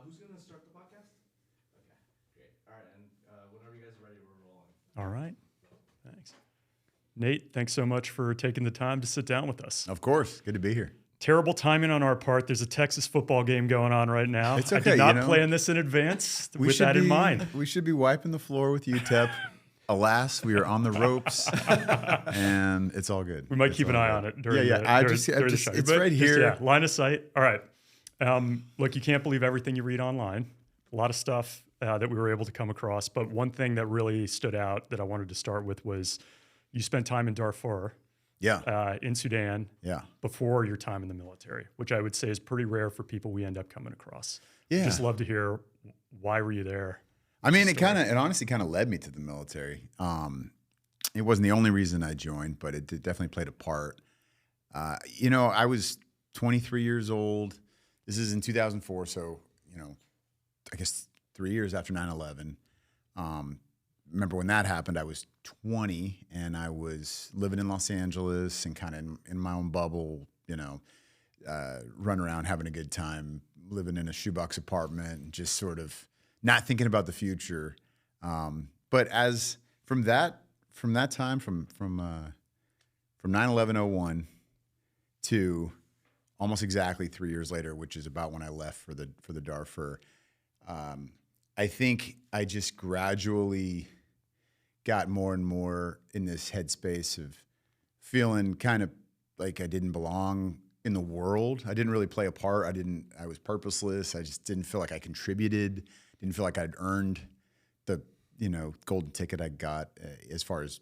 Who's going to start the podcast? Okay, great. All right, and whenever you guys are ready, we're rolling. All right. Thanks. Nate, thanks so much for taking the time to sit down with us. Of course. Good to be here. Terrible timing on our part. There's a Texas football game going on right now. It's okay, I did not you know, plan this in advance with that in mind. We should be wiping the floor with UTEP. Alas, we are on the ropes, and it's all good. We might keep an eye on it during the show. It's right here. Line of sight. All right. Look, you can't believe everything you read online. A lot of stuff that we were able to come across. But one thing that really stood out that I wanted to start with was you spent time in Darfur. In Sudan before your time in the military, which I would say is pretty rare for people we end up coming across. Yeah. Just love to hear, why were you there? I mean, it honestly kind of led me to the military. It wasn't the only reason I joined, but it definitely played a part. I was 23 years old. This is in 2004, so, I guess 3 years after 9/11. Remember when that happened, I was 20 and I was living in Los Angeles and kind of in my own bubble, running around having a good time, living in a shoebox apartment, just sort of not thinking about the future. But as from that time, from 9/11/01 to almost exactly 3 years later, which is about when I left for the Darfur, I think I just gradually got more and more in this headspace of feeling kind of like I didn't belong in the world. I didn't really play a part. I was purposeless. I just didn't feel like I contributed. Didn't feel like I'd earned the, golden ticket I got as far as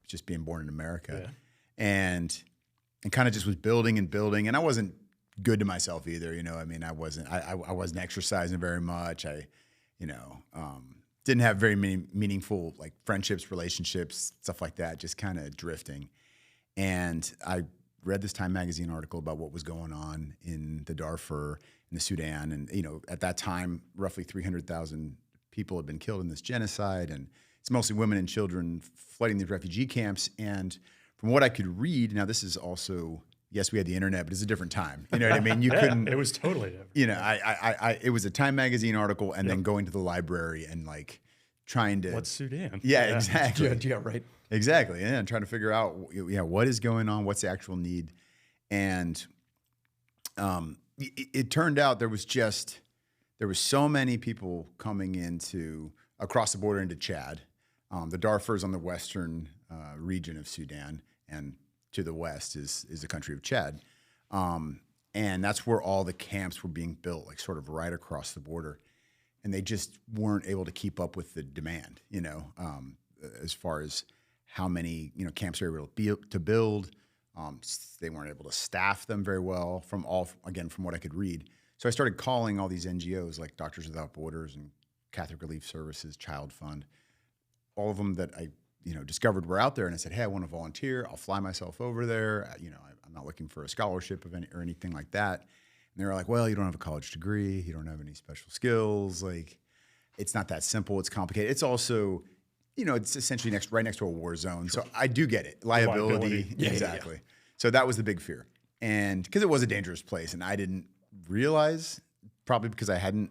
just being born in America. Yeah. And kind of just was building and building. And I wasn't good to myself either. I wasn't exercising very much. Didn't have very many meaningful friendships, relationships, stuff like that, just kind of drifting. And I read this Time magazine article about what was going on in the Darfur, in the Sudan. And, at that time, roughly 300,000 people had been killed in this genocide. And it's mostly women and children flooding these refugee camps. And from what I could read, now this is also, yes, we had the internet, but it's a different time. You know what I mean? You couldn't. It was totally different. It was a Time magazine article, and then going to the library and trying to. What's Sudan? Yeah, exactly. Yeah, right. Exactly. Yeah, and trying to figure out, what is going on, what's the actual need, and it turned out there was so many people coming across the border into Chad. The Darfur is on the western region of Sudan, and to the west is the country of Chad. And that's where all the camps were being built, sort of right across the border. And they just weren't able to keep up with the demand, as far as how many, camps they were able to build. They weren't able to staff them very well from what I could read. So I started calling all these NGOs like Doctors Without Borders and Catholic Relief Services, Child Fund, all of them that I discovered were out there, and I said, hey, I want to volunteer. I'll fly myself over there. I'm not looking for a scholarship or anything like that. And they were like, well, you don't have a college degree. You don't have any special skills. It's not that simple. It's complicated. It's also, it's essentially right next to a war zone. Sure. So I do get it. Liability. Yeah, exactly. Yeah. So that was the big fear. And because it was a dangerous place, and I didn't realize, probably because I hadn't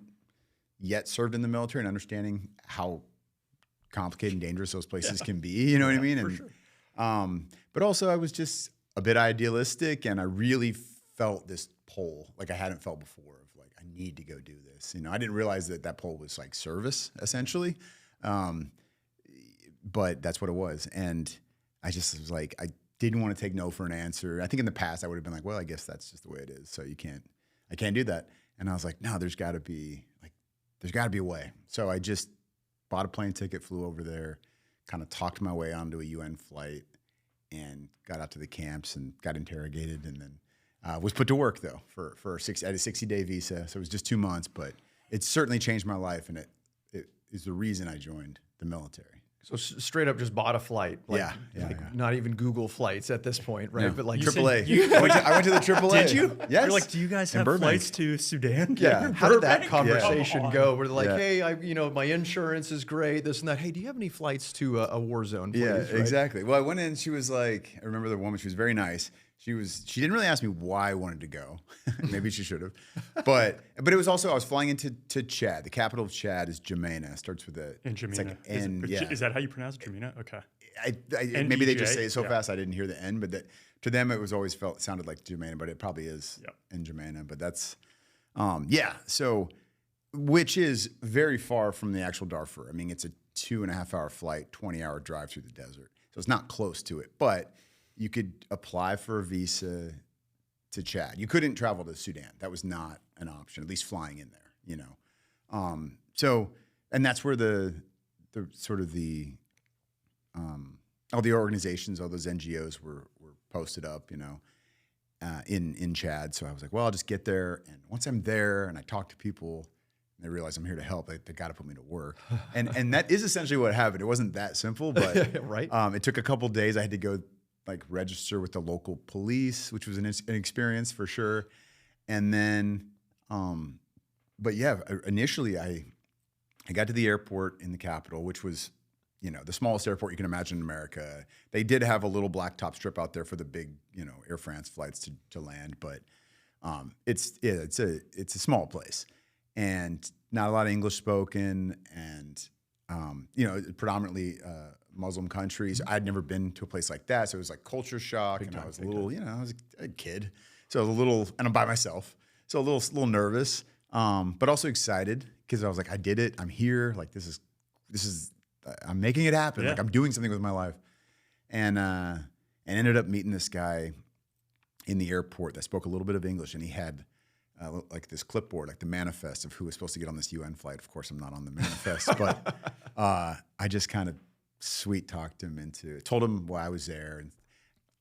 yet served in the military and understanding how complicated and dangerous those places can be, you know what I mean? And, sure. But also I was just a bit idealistic, and I really felt this pull like I hadn't felt before of I need to go do this. I didn't realize that pull was service essentially. But that's what it was. And I just was I didn't want to take no for an answer. I think in the past I would have been well, I guess that's just the way it is. So I can't do that. And I was no, there's gotta be a way. So I just bought a plane ticket, flew over there, kind of talked my way onto a UN flight, and got out to the camps and got interrogated, and then was put to work though for I had a 60-day visa, so it was just 2 months, but it certainly changed my life, and it is the reason I joined the military. So straight up just bought a flight. Not even Google flights at this point, right? No. But AAA. I went to the AAA. Did you? Yes. You're do you guys have flights to Sudan? Yeah. How did that conversation go? Where they're hey, my insurance is great, this and that. Hey, do you have any flights to a war zone, please? Yeah, right? exactly. Well, I went in, she was I remember the woman, she was very nice. She didn't really ask me why I wanted to go. Maybe she should have. But it was also, I was flying into Chad. The capital of Chad is N'Djamena. It starts with a In N'Djamena. Like N, Is that how you pronounce it? N'Djamena? Okay. Maybe they just say it so Yeah. fast I didn't hear the N, but to them it was always sounded like N'Djamena, but it probably is N'Djamena. But that's so, which is very far from the actual Darfur. I mean, it's a 2.5-hour flight, 20-hour drive through the desert, so it's not close to it. But you could apply for a visa to Chad. You couldn't travel to Sudan. That was not an option, at least flying in there, you know. So, and that's where the sort of all the organizations, all those NGOs were posted up, you know, in Chad. So I was like, well, I'll just get there. And once I'm there and I talk to people and they realize I'm here to help, they got to put me to work. And that is essentially what happened. It wasn't that simple, but Right. It took a couple of days. I had to go like register with the local police, which was an experience for sure. And then, but yeah, initially I got to the airport in the capital, which was, you know, the smallest airport you can imagine in America. They did have a little blacktop strip out there for the big, you know, Air France flights to land, but it's a small place and not a lot of English spoken, and you know, predominantly Muslim countries. I'd never been to a place like that, so it was like culture shock, and I was a little, you know, I was a kid, so I was a little, and I'm by myself, so a little nervous, but also excited because I was like, I did it, I'm here, like this is. I'm making it happen. Like I'm doing something with my life, and ended up meeting this guy in the airport that spoke a little bit of English, and he had like this clipboard, like the manifest of who was supposed to get on this UN flight. Of course, I'm not on the manifest, but I just kind of sweet talked him told him why I was there, and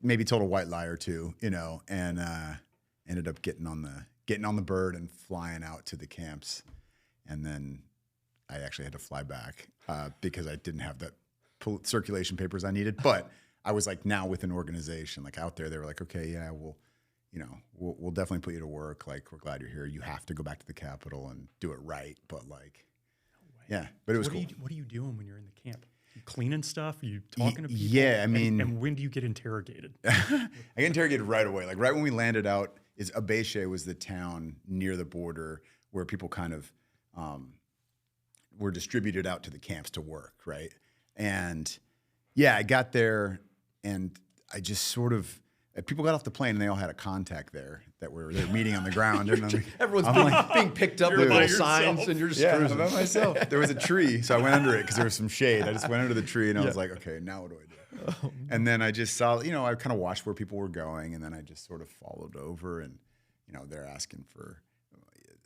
maybe told a white lie or two, you know, and ended up getting on the bird and flying out to the camps, and then I actually had to fly back because I didn't have that circulation papers I needed. But I was like now with an organization, like out there, they were like, okay, yeah, we'll definitely put you to work. Like, we're glad you're here. You have to go back to the capital and do it right. But like, yeah, but it was cool. What are you doing when you're in the camp? You cleaning stuff? Are you talking to people? Yeah, I mean. And when do you get interrogated? I get interrogated right away. Like right when we landed out, Abéché was the town near the border where people kind of were distributed out to the camps to work, right? And yeah, I got there and I just sort of, people got off the plane and they all had a contact there that they're meeting on the ground. And Everyone's being picked up with by little yourself. signs, and you're just I'm cruising. by myself. There was a tree, so I went under it because there was some shade. I just went under the tree and I was like, okay, now what do I do? And then I just saw, you know, I kind of watched where people were going, and then I just sort of followed over, and, you know, they're asking for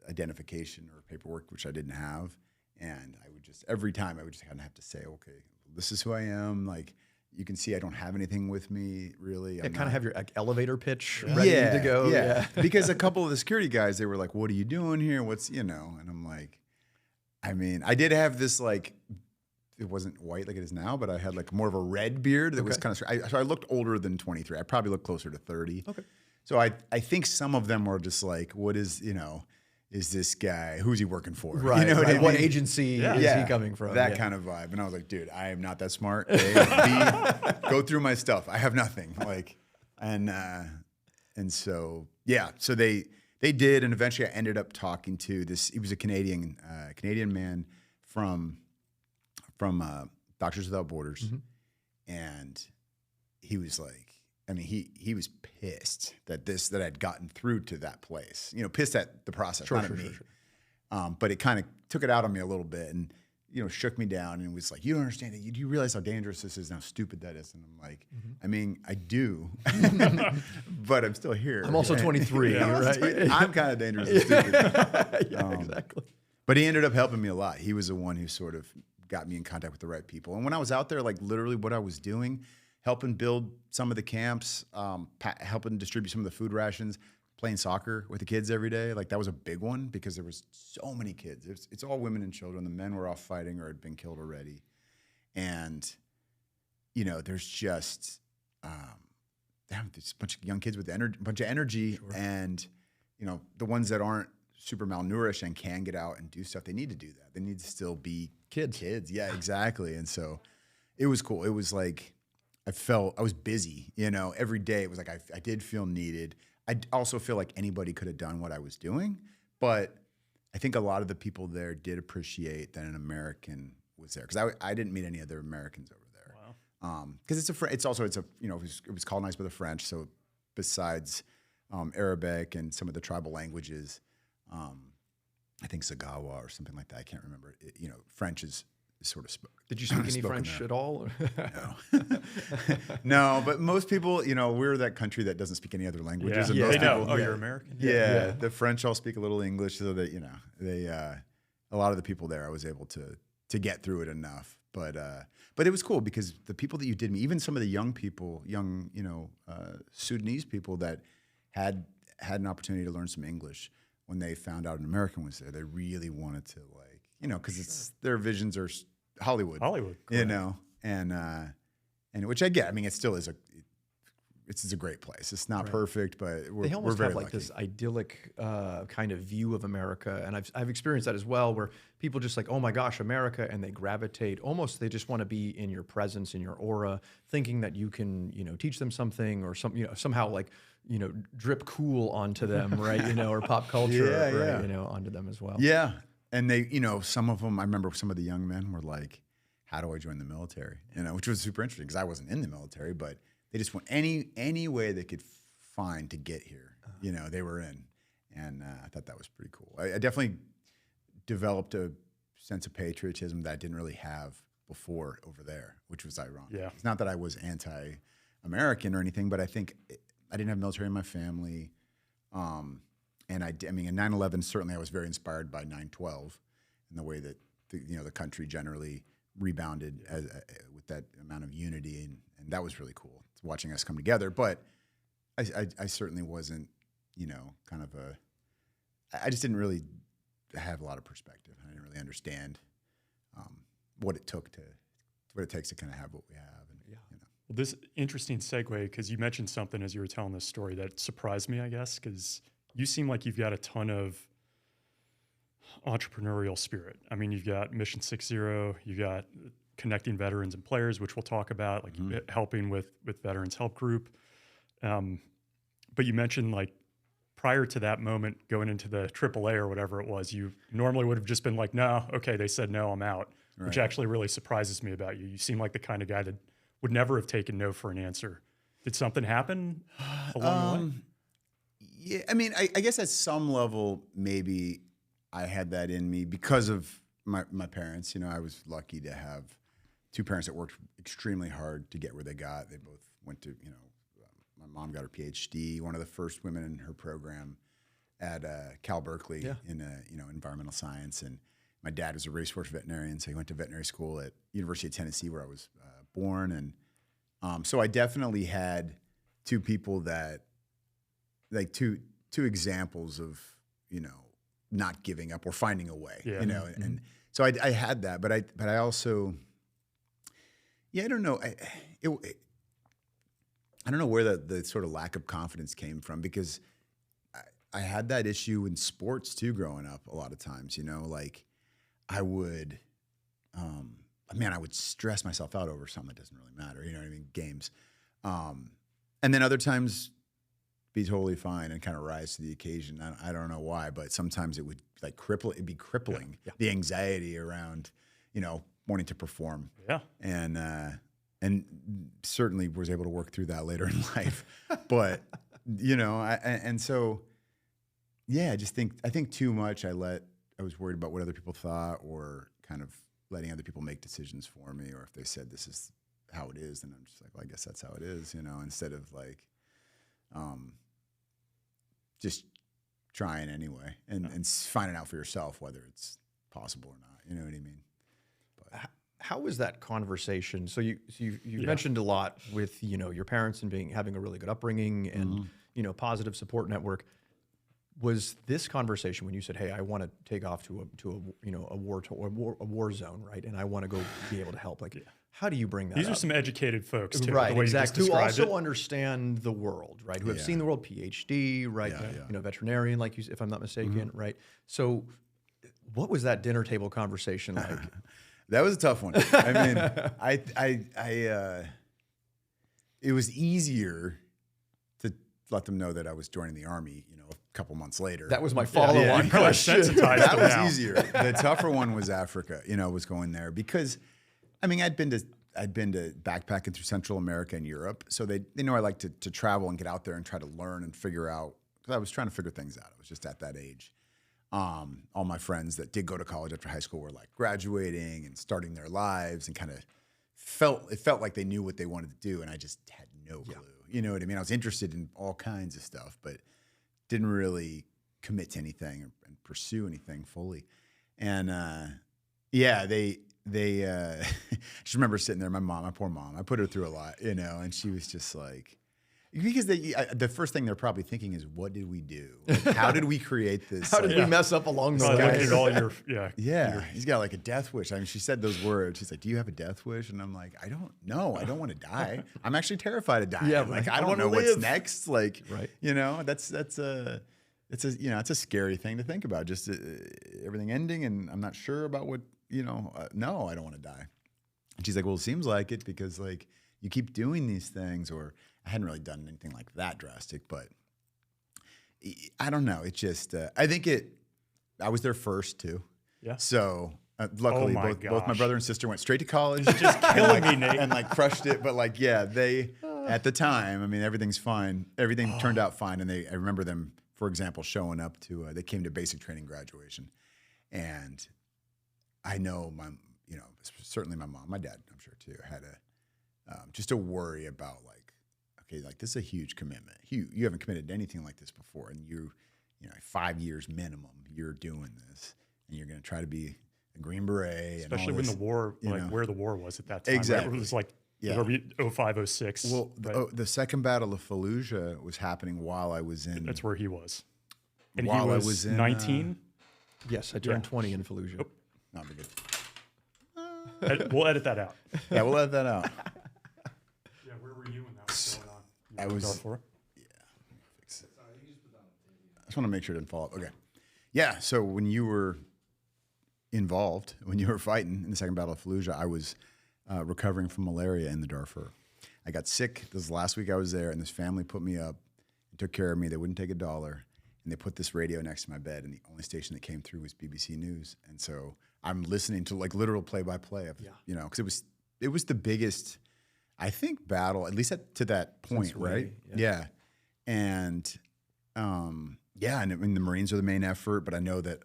identification or paperwork, which I didn't have. And I would just, every time I would just kind of have to say, okay, this is who I am. Like, you can see I don't have anything with me, really. Yeah, kind of have your elevator pitch ready to go. Yeah. Because a couple of the security guys, they were like, what are you doing here? What's, you know? And I'm like, I mean, I did have this, like, it wasn't white like it is now, but I had like more of a red beard that was kind of, so I looked older than 23. I probably looked closer to 30. Okay. So I think some of them were just like, what is, you know, is this guy, who's he working for? Right. You know what I mean? What agency is he coming from? That kind of vibe. And I was like, dude, I am not that smart. A, B, go through my stuff. I have nothing. Like, and so, yeah. So they did. And eventually I ended up talking to this, he was a Canadian man from Doctors Without Borders. Mm-hmm. And he was like, I mean, he was pissed that I'd gotten through to that place. You know, pissed at the process, not at me. Sure. But it kind of took it out on me a little bit, and, you know, shook me down, and was like, "You don't understand it. Do you realize how dangerous this is and how stupid that is?" And I'm like, I mean, I do, but I'm still here. I'm also 23, right? I'm kind of dangerous and stupid. Exactly. But he ended up helping me a lot. He was the one who sort of got me in contact with the right people. And when I was out there, like literally what I was doing, helping build some of the camps, helping distribute some of the food rations, playing soccer with the kids every day. Like that was a big one because there was so many kids. It's all women and children. The men were off fighting or had been killed already. And, you know, there's just, there's a bunch of young kids with a bunch of energy. Sure. And, you know, the ones that aren't super malnourished and can get out and do stuff, they need to do that. They need to still be kids. Yeah, exactly. And so it was cool. It was like, I was busy, every day. It was like I did feel needed. I also feel like anybody could have done what I was doing, but I think a lot of the people there did appreciate that an American was there, because I didn't meet any other Americans over there. Wow. Because it was colonized by the French, so besides Arabic and some of the tribal languages, I think Sagawa or something like that. I can't remember. French is sort of spoken. Did you speak any French at all? No. No, but most people, we're that country that doesn't speak any other languages. Yeah, And most they know. people, Oh, you're American? Yeah, the French all speak a little English, so that, they, a lot of the people there, I was able to get through it enough. But it was cool because the people that you did meet, even some of the young Sudanese people that had an opportunity to learn some English, when they found out an American was there, they really wanted to, because it's their visions are Hollywood, correct. And which I get. I mean, it still is it's a great place. It's not perfect, but They almost very have like lucky. this idyllic kind of view of America, and I've experienced that as well, where people just like, oh my gosh, America, and they gravitate. Almost, they just want to be in your presence, in your aura, thinking that you can, teach them something or somehow like, drip cool onto them, right? Or pop culture, right? Onto them as well. Yeah, and they, some of them. I remember some of the young men were like, "How do I join the military?" Which was super interesting because I wasn't in the military, but they just want any way they could find to get here. They were in, and I thought that was pretty cool. I definitely developed a sense of patriotism that I didn't really have before over there, which was ironic. Yeah. It's not that I was anti-American or anything, but I think I didn't have military in my family. And in 9/11, certainly I was very inspired by 9/12 and the way that the country generally rebounded with that amount of unity, and that was really cool, watching us come together. But I certainly wasn't, I just didn't really have a lot of perspective. I didn't really understand what it takes to kind of have what we have. And, Well, this interesting segue, because you mentioned something as you were telling this story that surprised me, I guess, because you seem like you've got a ton of entrepreneurial spirit. I mean, you've got Mission 60, you've got connecting veterans and players, which we'll talk about, like helping with Veterans Help Group. But you mentioned like prior to that moment, going into the AAA or whatever it was, you normally would have just been like, no, okay, they said no, I'm out, which actually really surprises me about you. You seem like the kind of guy that would never have taken no for an answer. Did something happen along the way? Yeah, I mean, I guess at some level, maybe I had that in me because of my parents. I was lucky to have two parents that worked extremely hard to get where they got. They both went to, my mom got her PhD, one of the first women in her program at Cal Berkeley in environmental science. And my dad was a racehorse veterinarian, so he went to veterinary school at University of Tennessee, where I was born. And so I definitely had two people that, like two examptions of, not giving up or finding a way, and so I had that, but I also, I don't know. I don't know where the sort of lack of confidence came from, because I had that issue in sports too growing up a lot of times, like I would, I would stress myself out over something that doesn't really matter, games. And then other times be totally fine and kind of rise to the occasion. I don't know why, but sometimes it would like it'd be crippling, the anxiety around, wanting to perform. Yeah. And certainly was able to work through that later in life. But, I think too much I was worried about what other people thought, or kind of letting other people make decisions for me, or if they said this is how it is, then I'm just like, well, I guess that's how it is, instead of like, just trying anyway and finding out for yourself whether it's possible or not. You know what I mean? But how was that conversation? So you mentioned a lot with your parents and having a really good upbringing and positive support network. Was this conversation when you said, "Hey, I want to take off to a war zone, right? And I want to go be able to help." Like, how do you bring that? These up? are some educated folks, too, right? the way Exactly. You Who just described also it. understand the world, right? Who have seen the world, PhD, right? Veterinarian, like you, if I'm not mistaken, right? So, what was that dinner table conversation like? That was a tough one. I mean, it was easier to let them know that I was joining the Army, you know, a couple months later. That was my follow-on question. Sensitized That them was now. easier. The tougher one was Africa, you know, was going there because, I mean, I'd been to backpacking through Central America and Europe. So they know I like to travel and get out there and try to learn and figure out, because I was trying to figure things out. I was just at that age. All my friends that did go to college after high school were like graduating and starting their lives and kind of felt like they knew what they wanted to do. And I just had no clue. You know what I mean? I was interested in all kinds of stuff, but didn't really commit to anything and pursue anything fully. And they I just remember sitting there, my poor mom, I put her through a lot, you know, and she was just like, because the first thing they're probably thinking is, what did we do? Like, how did we create this? How did we mess up along the Probably way? looking at all your He's got like a death wish. I mean, she said those words. She's like, "Do you have a death wish?" And I'm like, "I don't know. I don't want to die. I'm actually terrified of dying. Yeah, like I I don't wanna know what's live." next. Like, Right. you know, it's a scary thing to think about. Just everything ending, and I'm not sure about what no, I don't want to die." And she's like, "Well, it seems like it because like you keep doing these things." Or I hadn't really done anything like that drastic, but I don't know. It just I think I was there first too. Yeah. So luckily, my both my gosh. brother and sister went straight to college, just killing me, Nate. and like crushed it. But like, yeah, they at the time, I mean, everything's fine. Everything turned out fine, and I remember them, for example, showing up to. They came to basic training graduation, and I know certainly my mom, my dad, I'm sure too, had just a worry about like, okay, like this is a huge commitment. You haven't committed to anything like this before, and you know, 5 years minimum, you're doing this, and you're going to try to be a Green Beret, especially and all when this, the war, like know. where the war was at that time. Exactly. Right? It was like Yeah. 05, 06. Well, right? the second battle of Fallujah was happening while I was in. That's where he was. And while he I was, was in, 19. Yes, I turned 20 in Fallujah. Not be good. We'll edit that out. Yeah, we'll let that out. Yeah, where were you when that was going on? I was. Darfur? Fix it. I just want to make sure it didn't fall off. Okay. Yeah. So when you were involved, when you were fighting in the second battle of Fallujah, I was recovering from malaria in the Darfur. I got sick. This was the last week I was there, and this family put me up and took care of me. They wouldn't take $1, and they put this radio next to my bed, and the only station that came through was BBC News. And so I'm listening to like literal play-by-play of, you know, because it was the biggest, I think, battle, at least to that point, Since right? way, yeah. And yeah, and I mean, the Marines are the main effort, but I know that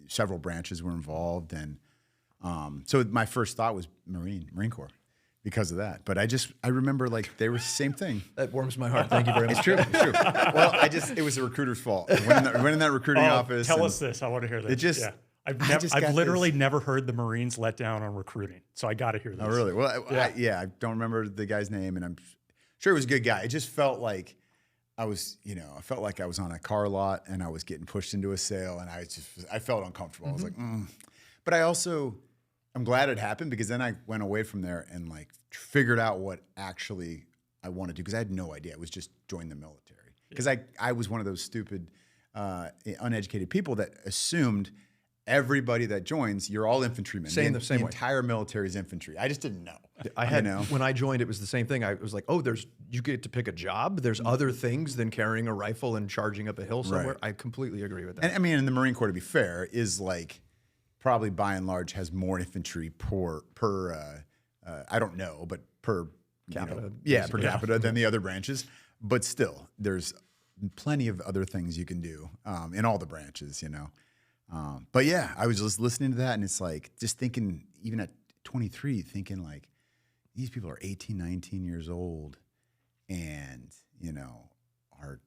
several branches were involved, and so my first thought was Marine Corps because of that. But I remember like they were the same thing. That warms my heart. Thank you very much. It's true. It's true. Well, it was the recruiter's fault. I went in that recruiting office. Tell and us this. I want to hear this. It just, yeah. I just I've got literally this- never heard the Marines let down on recruiting. So I got to hear this. Oh, really? Well, Yeah. I don't remember the guy's name, and I'm sure he was a good guy. It just felt like I felt like I was on a car lot and I was getting pushed into a sale, and I felt uncomfortable. I was like, But I'm glad it happened, because then I went away from there and like figured out what actually I wanted to do, because I had no idea. It was just join the military, because I was one of those stupid, uneducated people that assumed everybody that joins, you're all infantrymen. The same way. entire military is infantry. I just didn't know. I had when I joined, it was the same thing. I was like, oh, you get to pick a job. There's other things than carrying a rifle and charging up a hill somewhere. Right. I completely agree with that. And I mean, in the Marine Corps, to be fair, is like probably by and large has more infantry per I don't know, but per Capita, per capita than the other branches. But still, there's plenty of other things you can do in all the branches, you know. But yeah, I was just listening to that, and it's like just thinking, even at 23, thinking like these people are 18, 19 years old, and you know are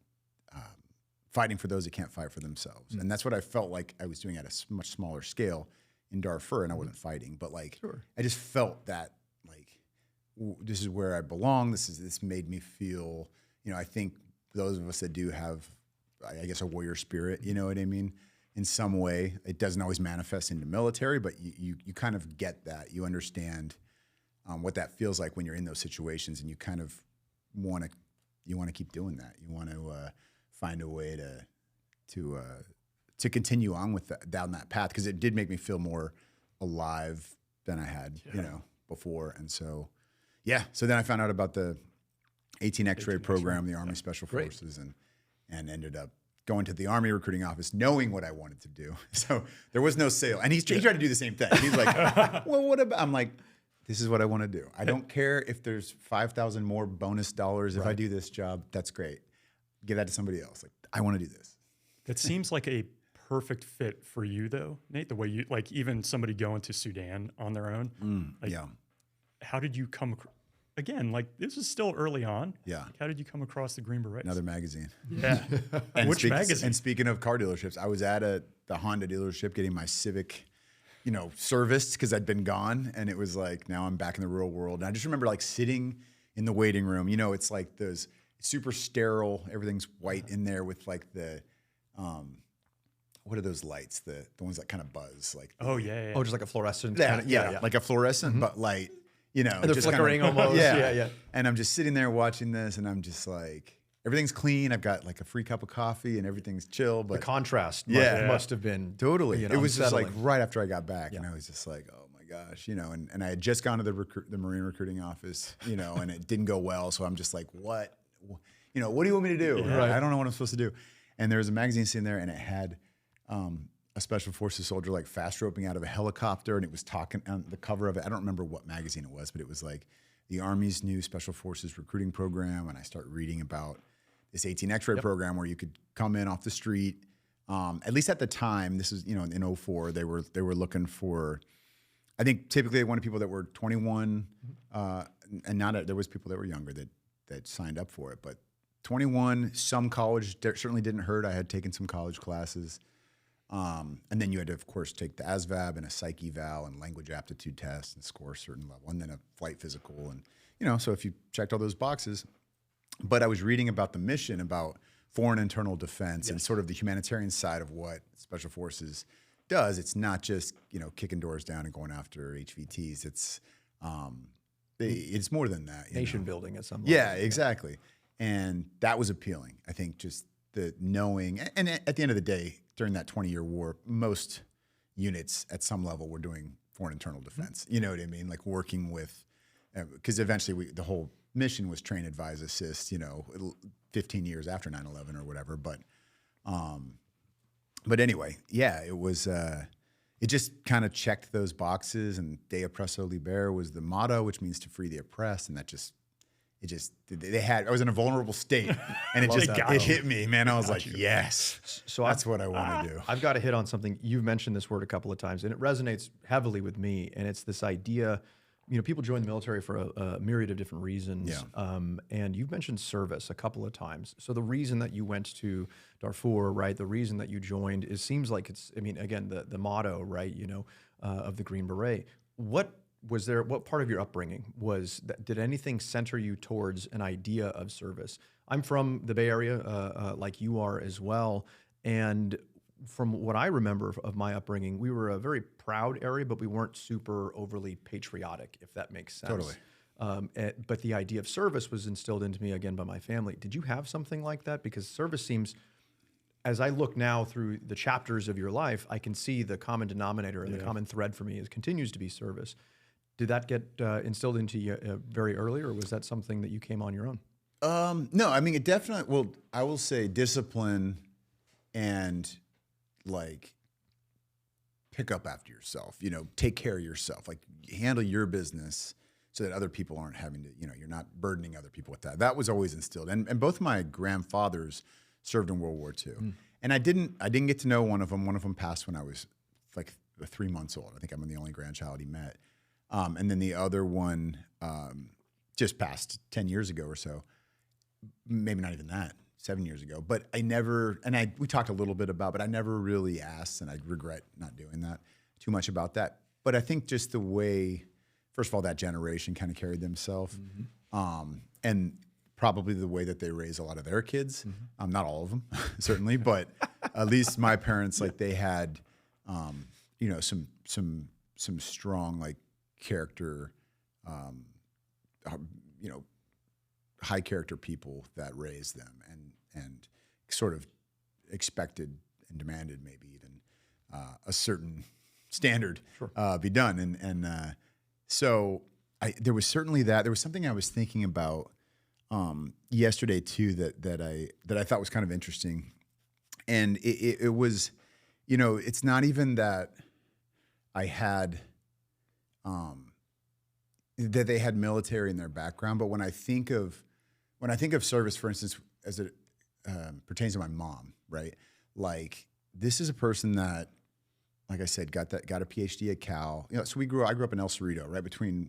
fighting for those that can't fight for themselves. And that's what I felt like I was doing at a much smaller scale in Darfur, and I wasn't fighting, but like I just felt that like this is where I belong. This made me feel, you know, I think those of us that do have, I guess, a warrior spirit, you know what I mean? In some way, it doesn't always manifest into military, but you kind of get that. You understand what that feels like when you're in those situations, and you kind of want to keep doing that. You want to find a way to continue on with down that path, because it did make me feel more alive than I had, you know, before. And so, yeah. So then I found out about the 18 X-ray program, the Army Special Forces, and ended up going to the Army recruiting office, knowing what I wanted to do. So there was no sale. And he tried to do the same thing. He's like, well, what about? I'm like, this is what I want to do. I don't care if there's 5,000 more bonus dollars. If I do this job, that's great. Give that to somebody else. Like, I want to do this. That seems like a perfect fit for you, though, Nate. The way you, like, even somebody going to Sudan on their own. How did you come? Again, like, this is still early on. Yeah. Like, how did you come across the Green Berets? Another magazine. Yeah. And magazine? And speaking of car dealerships, I was at the Honda dealership getting my Civic, serviced because I'd been gone. And it was like, now I'm back in the real world. And I just remember like sitting in the waiting room. It's like those super sterile, everything's white in there with like the, what are those lights? The ones that kind of buzz. Like Oh, just like a fluorescent. like a fluorescent, but light. They're just flickering almost. Yeah. And I'm just sitting there watching this, and I'm just like, everything's clean. I've got like a free cup of coffee, and everything's chill. But The contrast must have been totally. It was just like unsettling. right after I got back, and I was just like, oh my gosh, and I had just gone to the Marine recruiting office, and it didn't go well. So I'm just like, what do you want me to do? Right. I don't know what I'm supposed to do. And there was a magazine sitting there, and it had a Special Forces soldier like fast roping out of a helicopter, and it was talking on the cover of it. I don't remember what magazine it was, but it was like the Army's new Special Forces recruiting program. And I start reading about this 18 X-ray program where you could come in off the street. At least at the time, this is in 04, they were looking for. I think typically they wanted people that were 21, and there was people that were younger that signed up for it, but 21. Some college certainly didn't hurt. I had taken some college classes. And then you had to, of course, take the ASVAB and a psych eval and language aptitude test and score a certain level, and then a flight physical. And, so if you checked all those boxes, but I was reading about the mission, about foreign internal defense and sort of the humanitarian side of what Special Forces does. It's not just, kicking doors down and going after HVTs. It's more than that. Nation building at some level. Yeah, exactly. And that was appealing. I think just the knowing, and at the end of the day, during that 20-year war, most units at some level were doing foreign internal defense. You know what I mean? Like working with, because eventually the whole mission was train, advise, assist, 15 years after 9/11 or whatever. But anyway, it was, it just kind of checked those boxes, and De Oppresso Liber was the motto, which means to free the oppressed. And I was in a vulnerable state, and it hit me, man. I was like, yes, so that's what I want to do. I've got to hit on something. You've mentioned this word a couple of times, and it resonates heavily with me. And it's this idea, people join the military for a myriad of different reasons. Yeah. And you've mentioned service a couple of times. So the reason that you went to Darfur, right? The reason that you joined, seems like it's, again, the motto, right? Of the Green Beret. What part of your upbringing did anything center you towards an idea of service? I'm from the Bay Area, like you are as well. And from what I remember of my upbringing, we were a very proud area, but we weren't super overly patriotic, if that makes sense. Totally. But the idea of service was instilled into me again by my family. Did you have something like that? Because service seems, as I look now through the chapters of your life, I can see the common denominator and the common thread for me continues to be service. Did that get instilled into you very early, or was that something that you came on your own? No, it definitely, well, I will say discipline and like pick up after yourself, take care of yourself, like handle your business so that other people aren't having to, you're not burdening other people with that. That was always instilled. And both my grandfathers served in World War II. And I didn't get to know one of them. One of them passed when I was like 3 months old. I think I'm the only grandchild he met. And then the other one just passed 10 years ago or so, maybe not even that, 7 years ago. But we talked a little bit about, but I never really asked, and I regret not doing that too much about that. But I think just the way, first of all, that generation kind of carried themselves, and probably the way that they raise a lot of their kids, not all of them, certainly, but at least my parents, like they had, some strong, like, character, high character people that raised them and sort of expected and demanded maybe even a certain standard be done. So there was certainly that. There was something I was thinking about yesterday too that I thought was kind of interesting, and it was, it's not even that I had that they had military in their background, but when I think of service, for instance, as it pertains to my mom, right? Like, this is a person that, like I said, got a PhD at Cal. So I grew up in El Cerrito,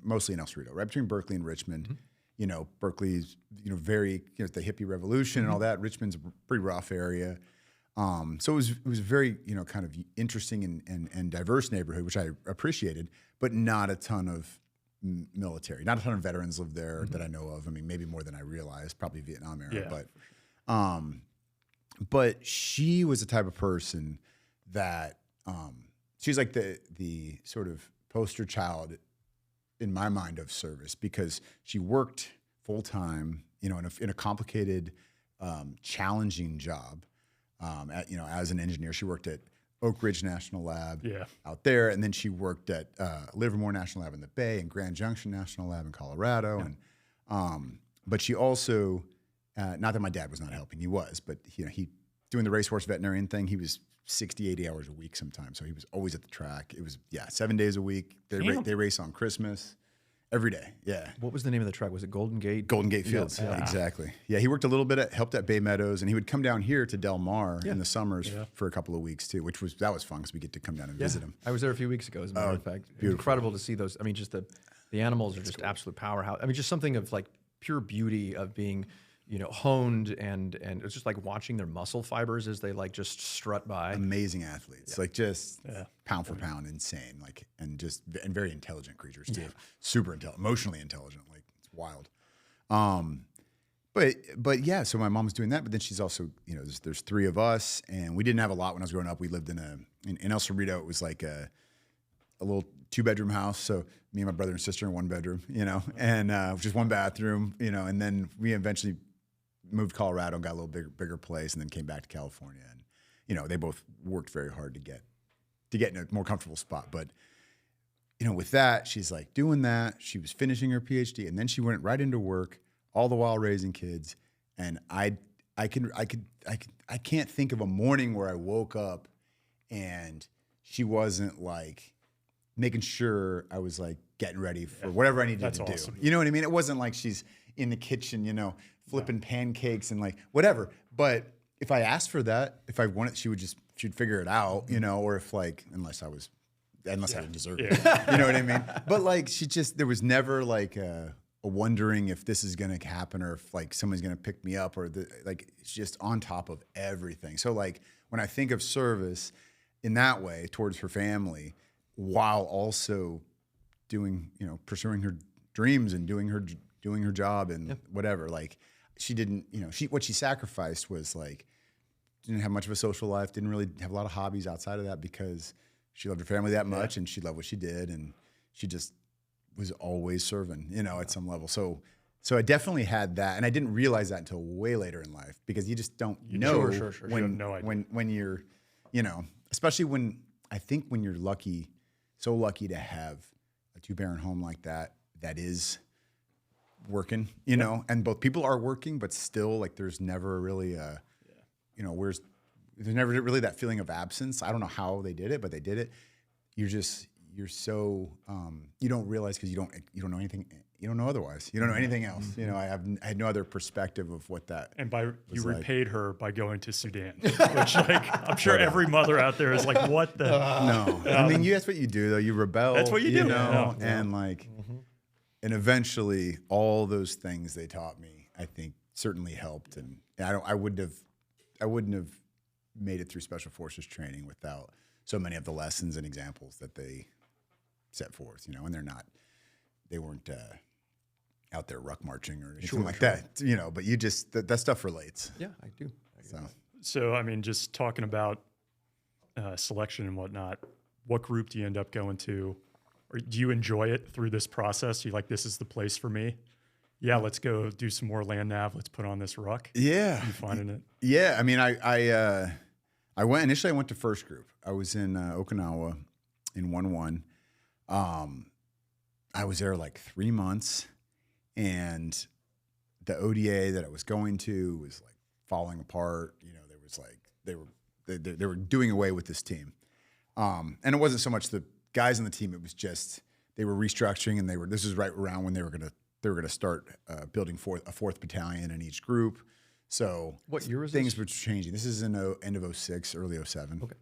mostly in El Cerrito, right between Berkeley and Richmond. Mm-hmm. Berkeley's, very, the hippie revolution and all that. Richmond's a pretty rough area. So it was very, kind of interesting and diverse neighborhood, which I appreciated, but not a ton of military. Not a ton of veterans lived there that I know of. I mean, maybe more than I realized, probably Vietnam era. Yeah. But she was the type of person that she's like the sort of poster child in my mind of service, because she worked full time, in a complicated, challenging job. As an engineer, she worked at Oak Ridge National Lab out there, and then she worked at Livermore National Lab in the Bay and Grand Junction National Lab in Colorado. Yeah. And but she also, not that my dad was not helping, he was, but he doing the racehorse veterinarian thing, he was 60, 80 hours a week sometimes. So he was always at the track. It was 7 days a week. They race on Christmas. Every day, yeah. What was the name of the track? Was it Golden Gate? Golden Gate Fields, exactly. Yeah, he worked a little bit helped at Bay Meadows, and he would come down here to Del Mar in the summers for a couple of weeks too, that was fun because we get to come down and visit him. I was there a few weeks ago, as a matter of fact. Beautiful. Incredible to see those. I mean, just the animals are just absolute powerhouse. I mean, just something of like pure beauty of being, honed, and it's just like watching their muscle fibers as they like just strut by. Amazing athletes, like just pound for pound, insane, like, and very intelligent creatures too. Super intelligent, emotionally intelligent, like it's wild. But yeah, so my mom's doing that, but then she's also, there's three of us, and we didn't have a lot when I was growing up. We lived in El Cerrito. It was like a little 2-bedroom house. So me and my brother and sister in 1 bedroom, and just 1 bathroom, and then we eventually moved to Colorado and got a little bigger place, and then came back to California. And, they both worked very hard to get in a more comfortable spot. But, with that, she's like doing that. She was finishing her PhD, and then she went right into work, all the while raising kids. And I can't think of a morning where I woke up and she wasn't like making sure I was like getting ready for whatever I needed to do. You know what I mean? It wasn't like she's in the kitchen, flipping pancakes and like whatever. But if I asked for that, if I wanted, she'd figure it out, or if like, unless I didn't deserve it, you know what I mean? But like, there was never like a wondering if this is going to happen or if like someone's going to pick me up like, it's just on top of everything. So like when I think of service in that way towards her family, while also doing, pursuing her dreams and doing her job and whatever, like she didn't, what she sacrificed was like, didn't have much of a social life, didn't really have a lot of hobbies outside of that because she loved her family that much and she loved what she did, and she just was always serving, at some level. So I definitely had that, and I didn't realize that until way later in life, because you just don't know Sure. when You have no idea. when you're, especially when you're lucky, so lucky to have a 2-parent home like that is working, and both people are working, but still like there's never really there's never really that feeling of absence. I don't know how they did it, but they did it. You're so you don't realize, because you don't know anything, you don't know otherwise. You don't know anything else. I had no other perspective of what that. And you repaid her by going to Sudan, which like I'm sure every mother out there is like, what the? No, I mean, that's what you do though. You rebel. That's what you do. And like, and eventually, all those things they taught me, I think, certainly helped. And I wouldn't have made it through Special Forces training without so many of the lessons and examples that they set forth. And they weren't out there ruck marching or anything like that. But you just that stuff relates. Yeah, I do. So I mean, just talking about selection and whatnot, what group do you end up going to? Or do you enjoy it through this process? You like, this is the place for me? Yeah, let's go do some more land nav. Let's put on this ruck. Yeah. You finding it? Yeah. I mean, I went to first group. I was in Okinawa in 1-1. I was there like 3 months, and the ODA that I was going to was like falling apart. You know, there was like they were doing away with this team, and it wasn't so much the guys on the team. It was just they were restructuring, and this was right around when they were gonna start building a fourth battalion in each group. So what year was things this? were changing. This is in end of 06, early 07. Okay.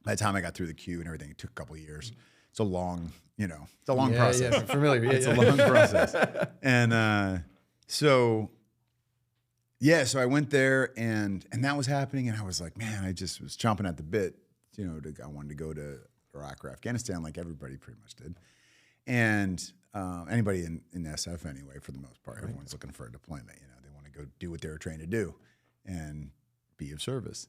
By the time I got through the queue and everything, it took a couple of years. It's a long, it's a long Yeah, process. yeah, familiar. Yeah, It's yeah. a long process. And so I went there and that was happening. And I was like, man, I just was chomping at the bit, I wanted to go to Iraq or Afghanistan like everybody pretty much did. And anybody in SF anyway, for the most part, everyone's looking for a deployment. They want to go do what they were trained to do and be of service.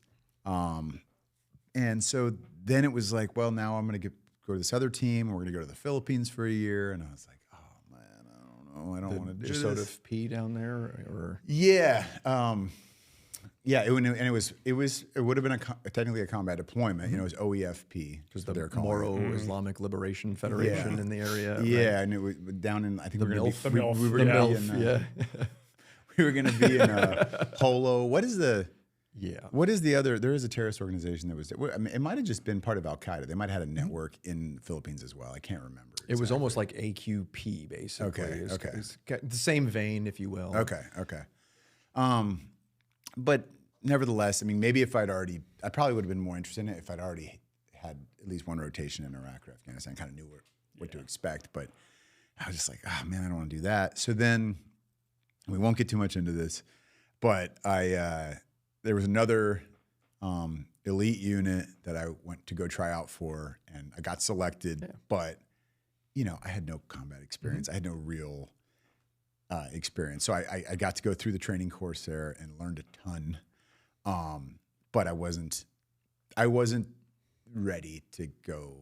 And so then it was like, well, now I'm going to go to this other team. And we're going to go to the Philippines for a year. And I was like, oh man, I don't know. I don't want to do Just this. sort of pee down there, or Yeah. Yeah. It would have been technically a combat deployment. It was OEFP. because what the they're calling it. Moro Islamic Liberation Federation Yeah. in the area. Yeah. right? And it was down in, I think The we were going MILF. to be, The we were MILF, gonna yeah. be in, yeah. we were going to be in Polo. What is Yeah. What is the other? There is a terrorist organization that was. I mean, it might have just been part of Al Qaeda. They might have had a network in the Philippines as well. I can't remember. It was exactly. almost like AQP, basically. Okay, okay. It's got the same vein, if you will. Okay. But nevertheless, I mean, maybe if I probably would have been more interested in it if I'd already had at least one rotation in Iraq or Afghanistan. Kind of knew what to expect, but I was just like, oh man, I don't want to do that. So then we won't get too much into this, but there was another elite unit that I went to go try out for, and I got selected, but I had no combat experience. I had no real experience. So I got to go through the training course there and learned a ton. But I wasn't ready to go,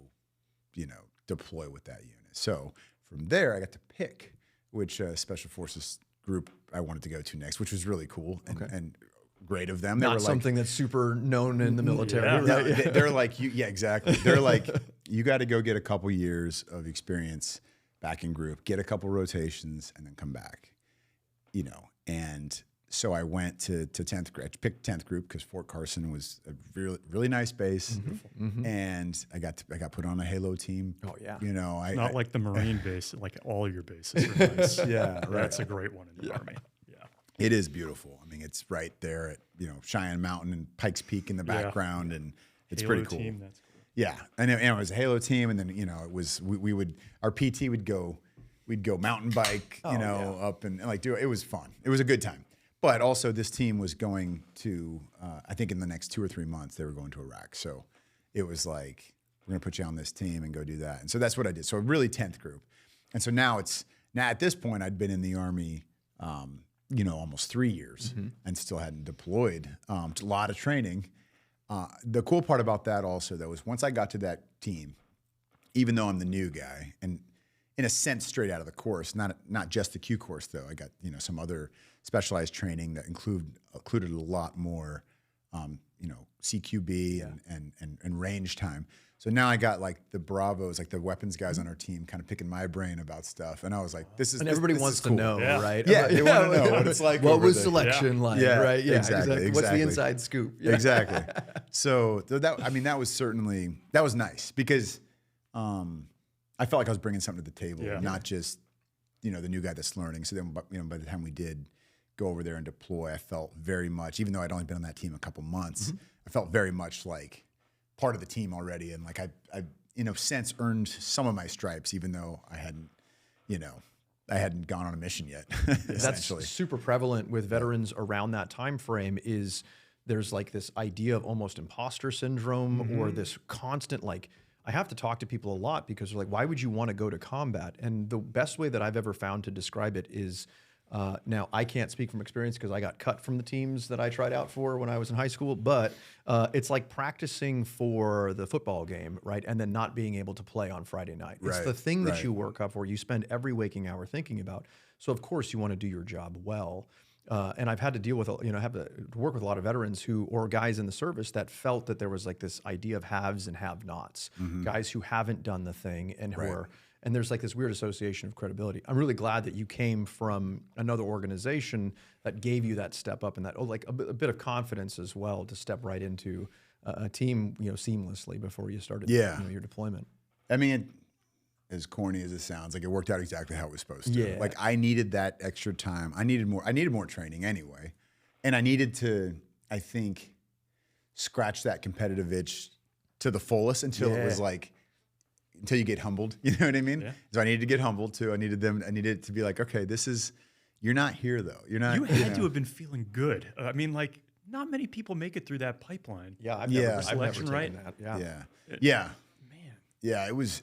deploy with that unit. So from there, I got to pick which special forces group I wanted to go to next, which was really cool and great of them. They Not were something that's super known in the military. Yeah. Right? like, they're like, exactly. They're like, you got to go get a couple years of experience back in group, get a couple rotations, and then come back. And so I went to 10th grade. I picked 10th group because Fort Carson was a really, really nice base, and I got put on a Halo team. Oh yeah. Not like the Marine base, like all your bases are nice. Yeah, right. That's a great one in the Army. Yeah. It is beautiful. I mean, it's right there at Cheyenne Mountain and Pikes Peak in the background, and it's Halo pretty cool. team, that's cool. Yeah, and it was a Halo team, and then it was our PT would go, we'd go mountain bike, up and like do it. It was fun. It was a good time. But also, this team was going to, I think in the next 2 or 3 months, they were going to Iraq. So it was like, we're going to put you on this team and go do that. And so that's what I did. So really 10th group. And so now at this point, I'd been in the Army, almost 3 years and still hadn't deployed. A lot of training. The cool part about that also, though, is once I got to that team, even though I'm the new guy, and in a sense, straight out of the course, not just the Q course, though. I got some other specialized training that included a lot more, CQB and range time. So now I got like the Bravos, like the weapons guys on our team, kind of picking my brain about stuff, and I was like, "This is." And everybody this wants is to cool. know, Yeah. right? Yeah, they want to know what it's like. What over was there. selection like? Yeah, Right? Yeah, exactly. What's the inside scoop? Yeah. Exactly. So that was nice because I felt like I was bringing something to the table, not just the new guy that's learning. So then, by the time we did go over there and deploy, I felt very much, even though I'd only been on that team a couple months, I felt very much like part of the team already, and like I in a sense earned some of my stripes, even though I hadn't gone on a mission yet. Essentially. That's super prevalent with veterans around that time frame. Is there's like this idea of almost imposter syndrome or this constant like, I have to talk to people a lot because they're like, why would you want to go to combat? And the best way that I've ever found to describe it is, now I can't speak from experience because I got cut from the teams that I tried out for when I was in high school, but it's like practicing for the football game, right? And then not being able to play on Friday night. It's the thing that you work up for, you spend every waking hour thinking about. So of course you want to do your job well. And I've had to deal with, have to work with a lot of veterans or guys in the service that felt that there was like this idea of haves and have-nots, guys who haven't done the thing and who are, and there's like this weird association of credibility. I'm really glad that you came from another organization that gave you that step up and that, a bit of confidence as well to step right into a team, seamlessly before you started your deployment. I mean, as corny as it sounds, like it worked out exactly how it was supposed to. Yeah. Like I needed that extra time. I needed more training anyway. And I needed to, I think, scratch that competitive itch to the fullest until it was like, until you get humbled. You know what I mean? Yeah. So I needed to get humbled too. I needed it to be like, okay, you're not here though. You're not. You had to have been feeling good. I mean, like not many people make it through that pipeline. Yeah. I've never selection, taken right? that. Yeah. Yeah. Man. Yeah. It was,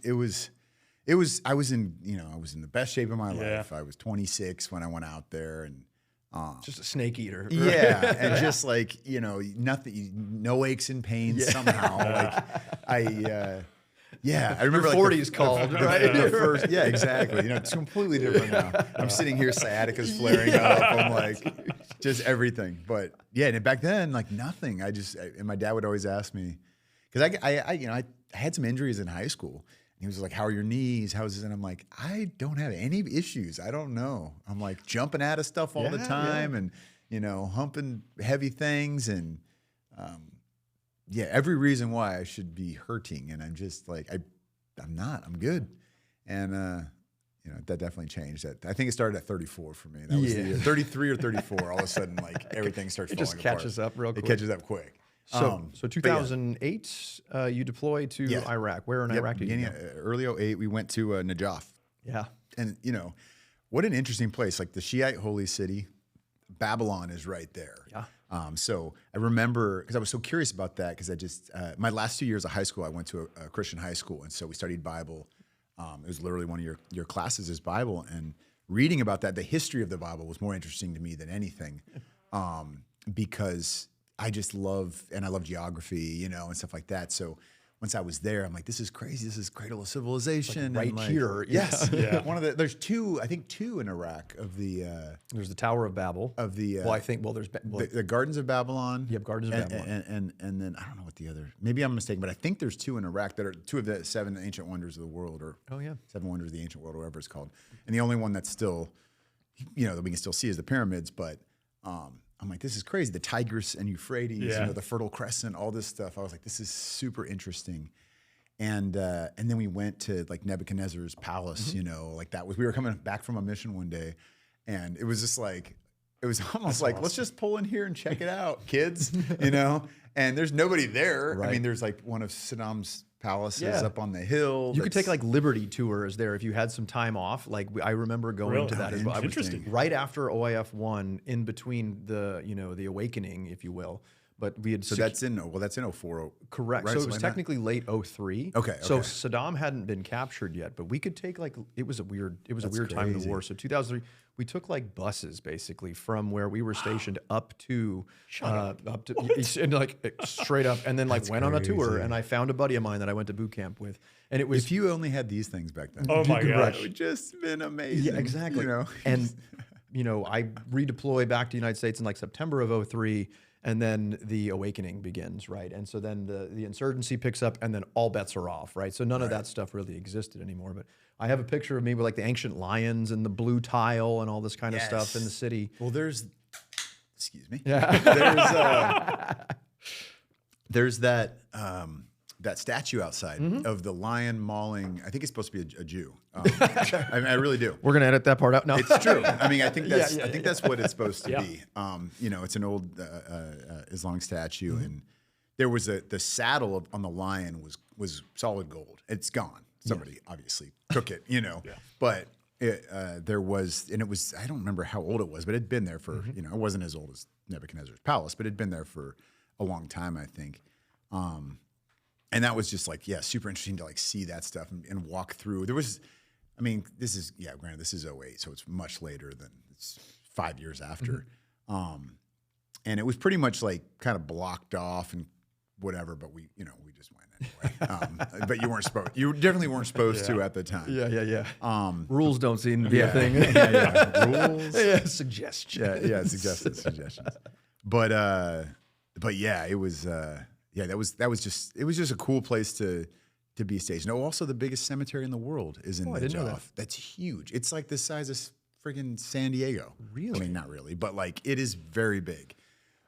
I was in the best shape of my life. I was 26 when I went out there and, just a snake eater. Right? Yeah. And just like, nothing, no aches and pains somehow. Like I remember Your 40s called, right? First, yeah, exactly. It's completely different now. I'm sitting here, sciatica's flaring up. I'm like, just everything. But yeah, and back then, like nothing. And my dad would always ask me, because I had some injuries in high school. He was like, how are your knees? How's this? And I'm like, I don't have any issues. I don't know. I'm like jumping out of stuff all the time and, humping heavy things and, every reason why I should be hurting. And I'm just like, I'm not, I'm good. And, that definitely changed. I think it started at 34 for me. That was the year. 33 or 34. All of a sudden, like everything starts falling apart. It just catches up real quick. It catches up quick. So 2008, you deployed to Iraq. Where in Iraq did you go? Early 2008, we went to Najaf. Yeah. And, what an interesting place. Like the Shiite holy city, Babylon is right there. Yeah. So I remember, because I was so curious about that, because I just, my last 2 years of high school, I went to a Christian high school. And so we studied Bible. It was literally one of your classes is Bible. And reading about that, the history of the Bible was more interesting to me than anything, because I just love geography, and stuff like that. So once I was there, I'm like, this is crazy. This is cradle of civilization. Like here. Yes. Yeah. There's two in Iraq of the. There's the Tower of Babel. Of the. There's. The Gardens of Babylon. Yep, Gardens of Babylon. And then I don't know what the other. Maybe I'm mistaken, but I think there's two in Iraq that are two of the 7 ancient wonders of the world, or 7 wonders of the ancient world, or whatever it's called. And the only one that's still, that we can still see is the pyramids, but. I'm like, this is crazy. The Tigris and Euphrates, the Fertile Crescent, all this stuff. I was like, this is super interesting. And then we went to like Nebuchadnezzar's palace, like that was, we were coming back from a mission one day, and it was just like, it was almost like, let's just pull in here and check it out, kids, and there's nobody there. Right. I mean, there's like one of Saddam's palaces up on the hill. You could take like Liberty tours there if you had some time off. Like I remember going to that as well. Interesting. Right after OIF 1, in between the the awakening, if you will. But we had that's in 04. Correct. Right? So it was technically late 03. Okay. So Saddam hadn't been captured yet, but we could take it was a weird time in the war. So 2003, we took like buses basically from where we were stationed up to and like straight up, and then like went on a tour. And I found a buddy of mine that I went to boot camp with, and it was. If you only had these things back then, oh my gosh, it would just been amazing. Yeah, exactly. And I redeploy back to the United States in like September of 03. And then the awakening begins, right? And so then the insurgency picks up, and then all bets are off, right? So none of that stuff really existed anymore. But I have a picture of me with like the ancient lions and the blue tile and all this kind of stuff in the city. Well, excuse me. Yeah. There's that that statue outside of the lion mauling. I think it's supposed to be a Jew. I really do. We're gonna edit that part out. No, it's true. I mean, I think that's what it's supposed to be. It's an old Islamic statue, and there was the saddle on the lion was solid gold. It's gone. Somebody obviously took it. But there was, and it was. I don't remember how old it was, but it'd been there for. It wasn't as old as Nebuchadnezzar's palace, but it'd been there for a long time, I think. And that was just like, super interesting to like see that stuff and walk through. There was, I mean, granted, this is 08, so it's much later than it's 5 years after. And it was pretty much like kind of blocked off and whatever, but we just went anyway. But you definitely weren't supposed to at the time. Yeah. Rules don't seem to be a thing. Rules. Yeah, suggestions. Yeah, suggestions. But yeah, it was it was just a cool place to be stationed. Oh, also the biggest cemetery in the world is in I didn't know that. Najoth. That's huge. It's like the size of friggin' San Diego. Really? I mean, not really, but like it is very big.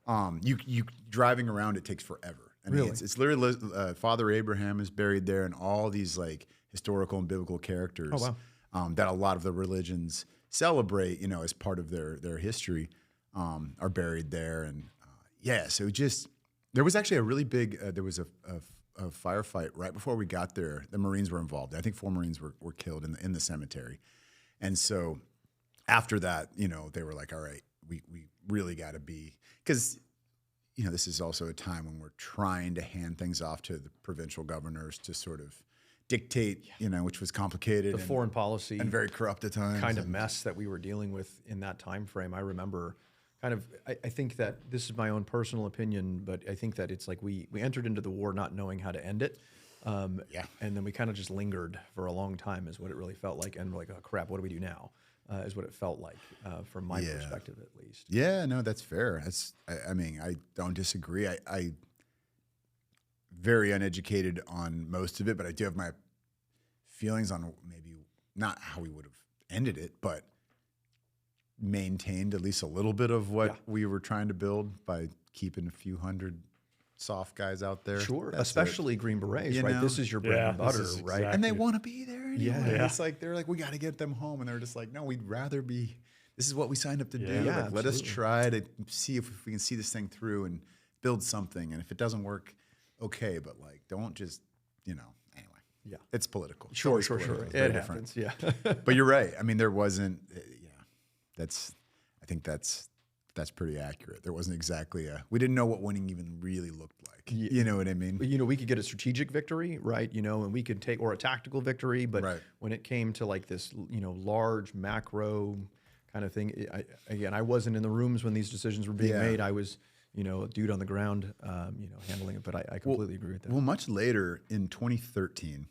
You driving around, it takes forever. I mean, Really? it's literally Father Abraham is buried there, and all these like historical and biblical characters that a lot of the religions celebrate, as part of their history, are buried there. And so there was actually a really big there was a firefight right before we got there. The Marines were involved. I think 4 Marines were killed in the cemetery, and so after that, they were like, all right, we really got to be, because this is also a time when we're trying to hand things off to the provincial governors to sort of dictate, which was complicated. The foreign policy and very corrupt at times. kind of mess that we were dealing with in that time frame. I remember I think that this is my own personal opinion, but I think that it's like we entered into the war not knowing how to end it. And then we kind of just lingered for a long time is what it really felt like. And we're like, oh crap, what do we do now? Is what it felt like from my perspective, at least. Yeah, no, that's fair. I mean, I don't disagree. I very uneducated on most of it, but I do have my feelings on maybe not how we would have ended it, but maintained at least a little bit of what we were trying to build by keeping a few hundred soft guys out there. Sure, That's especially Green Berets, right? This is your bread and butter, right? And they want to be there anyway. Yeah. It's like, they're like, we got to get them home. And they're just like, no, we'd rather be, this is what we signed up to do. Yeah, Like, let us try to see if we can see this thing through and build something. And if it doesn't work, okay. But like, don't just, anyway. Yeah. It's political. It's Sure. always political. It's It very happens, different. yeah. But you're right. I mean, there wasn't, I think that's pretty accurate. There wasn't exactly we didn't know what winning even really looked like. You know what I mean? We could get a strategic victory, right? And we could take, or a tactical victory. But when it came to like this, large macro kind of thing, I wasn't in the rooms when these decisions were being made. I was, a dude on the ground, handling it. But I completely agree with that. Well, much later in 2013,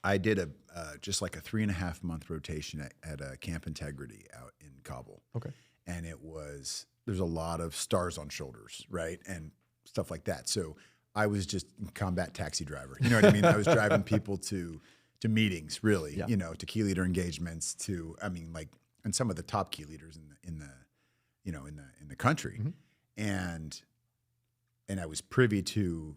I did just like a 3.5 month rotation at Camp Integrity out in Kabul. Okay. And there's a lot of stars on shoulders, right? And stuff like that. So I was just a combat taxi driver. You know what I mean? I was driving people to meetings, really, to key leader engagements, and some of the top key leaders in the country. Mm-hmm. And I was privy to,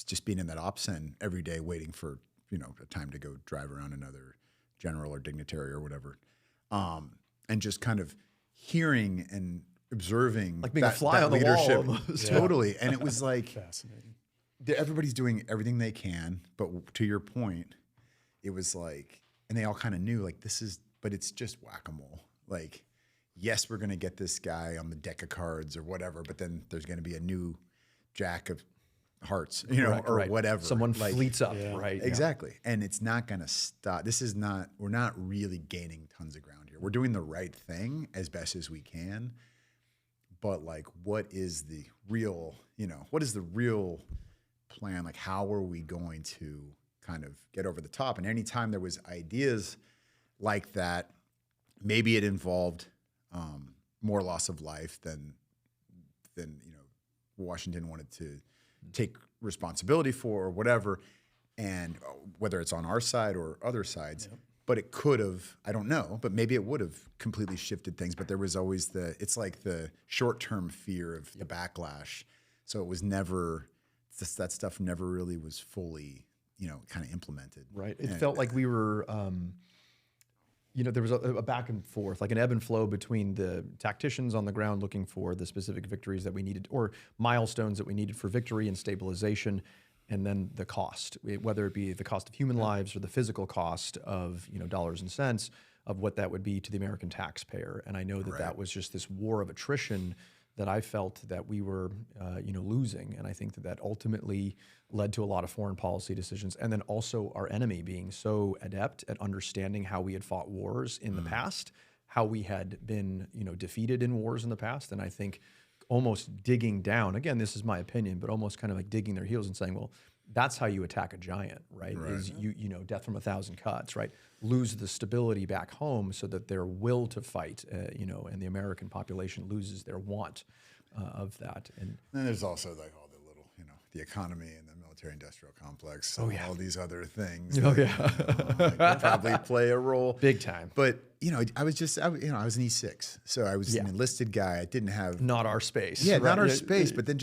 just being in that ops center every day waiting for, a time to go drive around another general or dignitary or whatever. And just kind of hearing and observing like being a fly on the wall almost. Totally. And it was like Fascinating. everybody's doing everything they can, but to your point, it was like, and they all kind of knew like but it's just whack-a-mole. Like, yes, we're going to get this guy on the deck of cards or whatever, but then there's going to be a new jack of hearts, or whatever. Someone fleets up, right? Exactly. And it's not going to stop. We're not really gaining tons of ground here. We're doing the right thing as best as we can. But like, what is the real plan? Like, how are we going to kind of get over the top? And anytime there was ideas like that, maybe it involved more loss of life than Washington wanted to take responsibility for or whatever, and whether it's on our side or other sides. Yep. But it could have, I don't know, but maybe it would have completely shifted things. But there was always it's like the short-term fear of the backlash. So it was never, that stuff never really was fully, kind of implemented. Right. It felt like we were, there was a back and forth, like an ebb and flow between the tacticians on the ground looking for the specific victories that we needed, or milestones that we needed for victory and stabilization, and then the cost, whether it be the cost of human lives or the physical cost of dollars and cents of what that would be to the American taxpayer. And I know that that was just this war of attrition that I felt that we were, losing. And I think that ultimately led to a lot of foreign policy decisions. And then also our enemy being so adept at understanding how we had fought wars in the past, how we had been, defeated in wars in the past. And I think almost digging down. Again, this is my opinion, but almost kind of like digging their heels and saying, well, that's how you attack a giant, right? Is you know, death from 1,000 cuts, right? Lose the stability back home so that their will to fight, you know, and the American population loses their want of that. And then there's also like all the little, you know, the economy and the military-industrial complex, and all these other things. That probably play a role, big time. But you know, I was an E6, so I was an enlisted guy. I didn't have not our space. Yeah, not our space. But then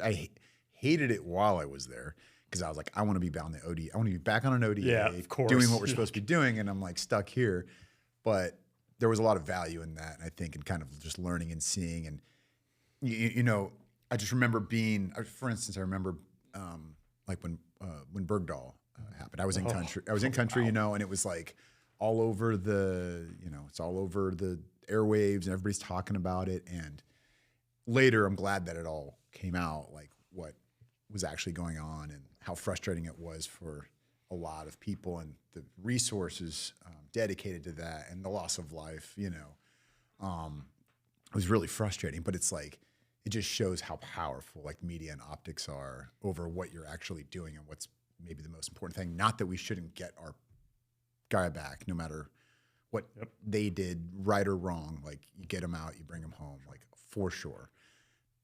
I hated it while I was there because I was like, I want to be bound to ODA. I want to be back on an ODA, yeah, of course, doing what we're supposed to be doing, and I'm like stuck here. But there was a lot of value in that, I think, and kind of just learning and seeing. And you know, I just remember being, for instance, I remember like when Bergdahl happened. I was in country. I was in country, you know, and it was like all over the, you know, it's all over the airwaves, and everybody's talking about it. And later, I'm glad that it all came out, like what was actually going on and how frustrating it was for a lot of people, and the resources dedicated to that, and the loss of life. You know, it was really frustrating. But it's like, it just shows how powerful like media and optics are over what you're actually doing and what's maybe the most important thing. Not that we shouldn't get our guy back, no matter what they did, right or wrong. Like, you get them out, you bring them home, like, for sure.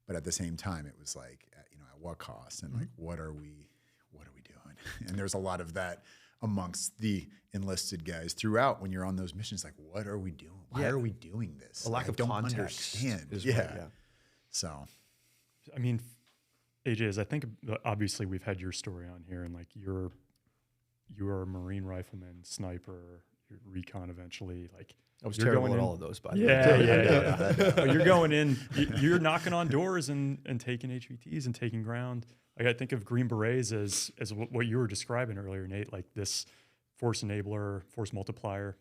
But at the same time, it was like, you know, at what cost? And like, what are we doing? And there's a lot of that amongst the enlisted guys throughout when you're on those missions. Like, what are we doing? Why are we doing this? A lack of don't context understand. is So, I mean, AJ, as I think, obviously we've had your story on here, and like you're a Marine rifleman, sniper, you're recon eventually. Like, I was terrible at all of those, by the way. Yeah. But you're going in, you're knocking on doors and taking HVTs and taking ground. Like, I think of Green Berets as what you were describing earlier, Nate, like this force enabler, force multiplier.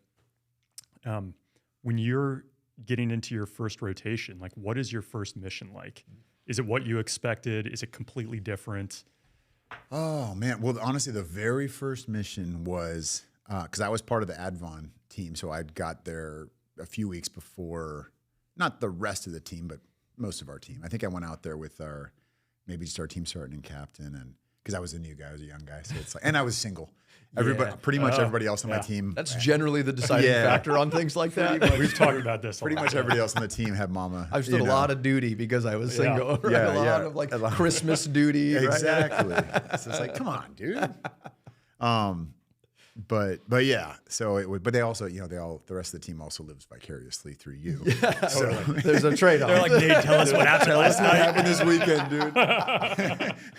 When you're getting into your first rotation, like, what is your first mission like? Is it what you expected? Is it completely different? Oh man, well, honestly, the very first mission was because I was part of the Advon team, so I got there a few weeks before, not the rest of the team, but most of our team. I think I went out there with maybe just our team sergeant and captain, and because I was a new guy, I was a young guy, so it's like, and I was single. Pretty much everybody else on my team. That's generally the deciding factor on things like that. We've talked about this. Pretty much everybody else on the team had mama. I've done a lot of duty because I was single. Right? Yeah, a lot of like Christmas duty. Exactly. Right? So it's like, come on, dude. But yeah, so it would. But they also, you know, the rest of the team also lives vicariously through you. Yeah, so there's a trade-off. They're like, Nate, tell us what happened last night. What happened this weekend, dude?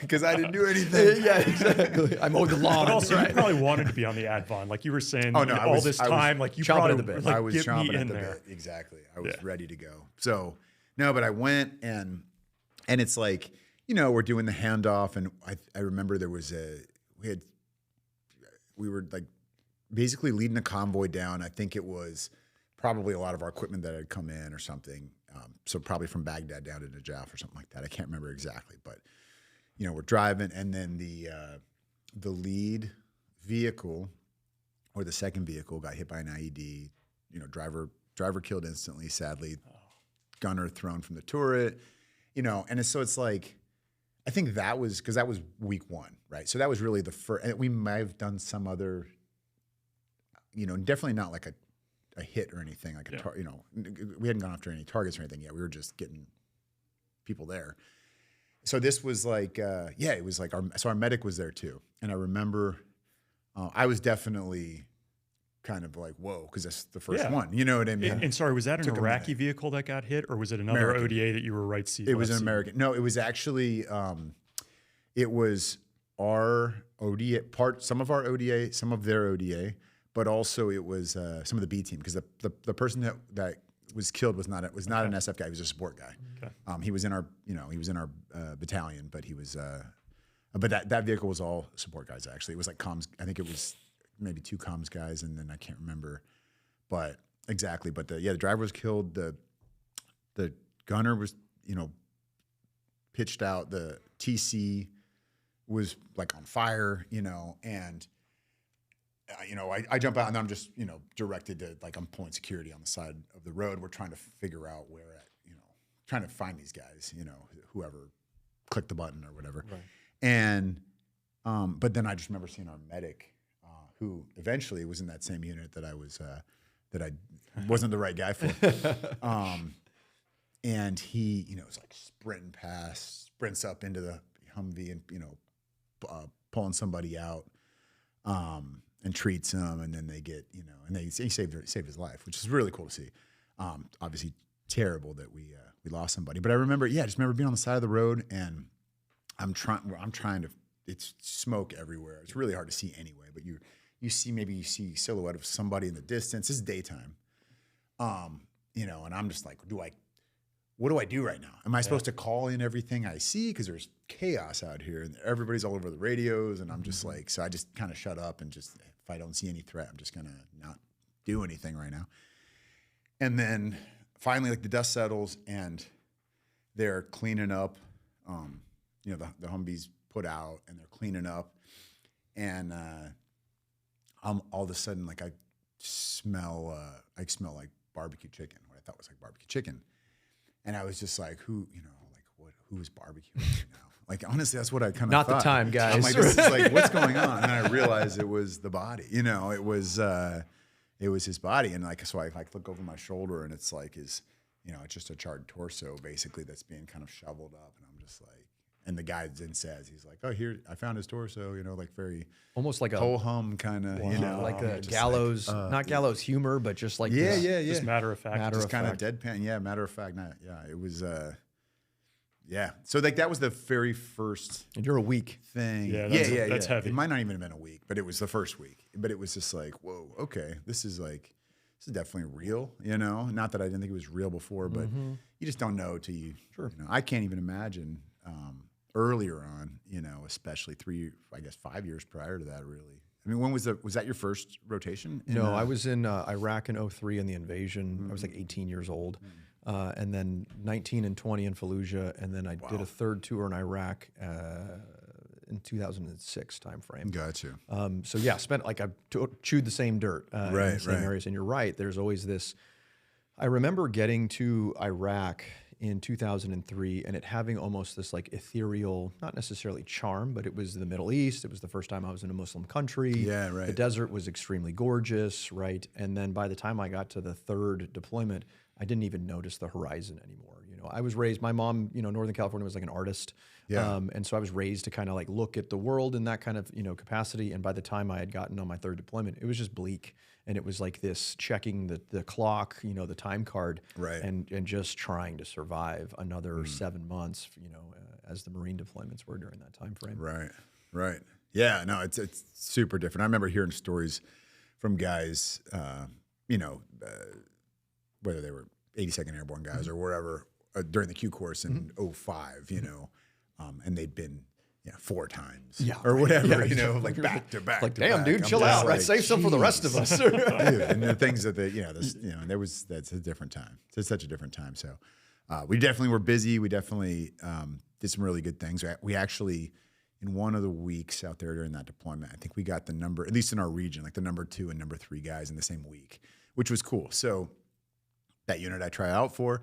Because I didn't do anything. Yeah, exactly. I mowed the lawn. But also, you probably wanted to be on the Advon, like you were saying. Oh no, all this time, like you chomping probably at the bit. like, I was get chomping me at in the there. bit. Exactly. I was ready to go. So no, but I went and it's like, you know, we're doing the handoff, and I remember there was we were like basically leading a convoy down. I think it was probably a lot of our equipment that had come in or something. So probably from Baghdad down to Najaf or something like that. I can't remember exactly, but you know, we're driving, and then the lead vehicle or the second vehicle got hit by an IED. You know, driver killed instantly, sadly. Gunner thrown from the turret. You know, and it's like, I think that was because that was week one, right? So that was really the first. And we might have done some other, you know, definitely not like a hit or anything, like you know, we hadn't gone after any targets or anything yet. We were just getting people there. So this was like, it was like our medic was there too. And I remember I was definitely kind of like, whoa, because that's the first one. You know what I mean? And sorry, was that an Iraqi vehicle that got hit, or was it another American. ODA that you were right seat? It was an American. No, it was actually, it was our ODA part, some of our ODA, some of their ODA, but also it was some of the B team, because the person that was killed was not an SF guy. He was a support guy. Okay. He was in our battalion, but he was, but that vehicle was all support guys. Actually, it was like comms. I think it was maybe 2 comms guys, and then I can't remember, but exactly. But the driver was killed. The gunner was, you know, pitched out. The TC was like on fire, you know, and you know, I jump out and I'm just, you know, directed to, like, I'm pulling security on the side of the road. We're trying to figure out where at, you know, trying to find these guys, you know, whoever clicked the button or whatever. Right. And but then I just remember seeing our medic, who eventually was in that same unit that I was that I wasn't the right guy for. And he, you know, was like sprints up into the Humvee and, you know, pulling somebody out, and treats them, and then they get, you know, and he saved his life, which is really cool to see. Obviously terrible that we lost somebody, but I remember, I just remember being on the side of the road, and I'm trying to, it's smoke everywhere. It's really hard to see anyway, but you see silhouette of somebody in the distance. This is daytime. You know, and I'm just like, what do I do right now? Am I supposed to call in everything I see? Because there's chaos out here and everybody's all over the radios. And I'm just like, so I just kind of shut up and just, if I don't see any threat, I'm just going to not do anything right now. And then finally, like, the dust settles and they're cleaning up. You know, the Humvee's put out and they're cleaning up. And all of a sudden, like, I smell like barbecue chicken, what I thought was like barbecue chicken. And I was just like, who is barbecuing right now? Like, honestly, that's what I kind of thought. Not the time, guys. I'm like, this is like, what's going on? And I realized it was the body. You know, it was his body. And like, so I look over my shoulder, and it's like it's just a charred torso basically that's being kind of shoveled up. And I'm just like, and the guy then says, he's like, oh, here, I found his torso. You know, like very almost like a ho-hum kind of, you know, like a just gallows, not gallows humor, but just like this, Just matter of fact. just kind of deadpan. Yeah, matter of fact. It was. So like that was the very first. And you're a week thing. That's heavy. It might not even have been a week, but it was the first week. But it was just like, whoa, okay, this is definitely real. You know, not that I didn't think it was real before, but you just don't know till you. Sure. You know, I can't even imagine. Earlier on, you know, especially 5 years prior to that, really. I mean, when was that your first rotation? No, I was in Iraq in 2003 in the invasion. I was like 18 years old. And then 19 and 20 in Fallujah. And then I did a third tour in Iraq in 2006 timeframe. Gotcha. So yeah, I chewed the same dirt in the same areas. And you're right, there's always this. I remember getting to Iraq in 2003 and it having almost this like ethereal, not necessarily charm, but it was the Middle East. It was the first time I was in a Muslim country. Yeah, right. The desert was extremely gorgeous, right? And then by the time I got to the third deployment, I didn't even notice the horizon anymore. You know, I was raised, my mom, you know, Northern California was like an artist. Yeah. And so I was raised to kind of like look at the world in that kind of, you know, capacity. And by the time I had gotten on my third deployment, it was just bleak. And it was like this checking the clock, you know, the time card, right, and just trying to survive another 7 months, you know, as the Marine deployments were during that time frame. Right. Yeah, no, it's super different. I remember hearing stories from guys, you know, whether they were 82nd Airborne guys or wherever during the Q course in 2005, you know, and they'd been 4 times or whatever, you know, like back to back. Like, to damn, back. dude, I'm chill just out, right? like, Save some for the rest of us. Dude, and the things that that's a different time. It's such a different time. So we definitely were busy. We definitely did some really good things. We actually, in one of the weeks out there during that deployment, I think we got the number, at least in our region, like the number 2 and number 3 guys in the same week, which was cool. So that unit I tried out for,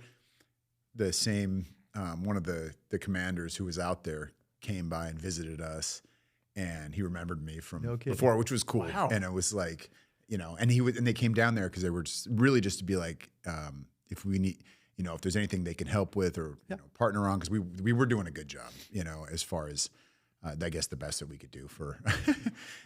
the same, one of the commanders who was out there came by and visited us, and he remembered me from before, which was cool. Wow. And it was like, you know, and they came down there because they were just to be like, if we need, you know, if there's anything they can help with or you know, partner on, because we were doing a good job, you know, as far as I guess the best that we could do for,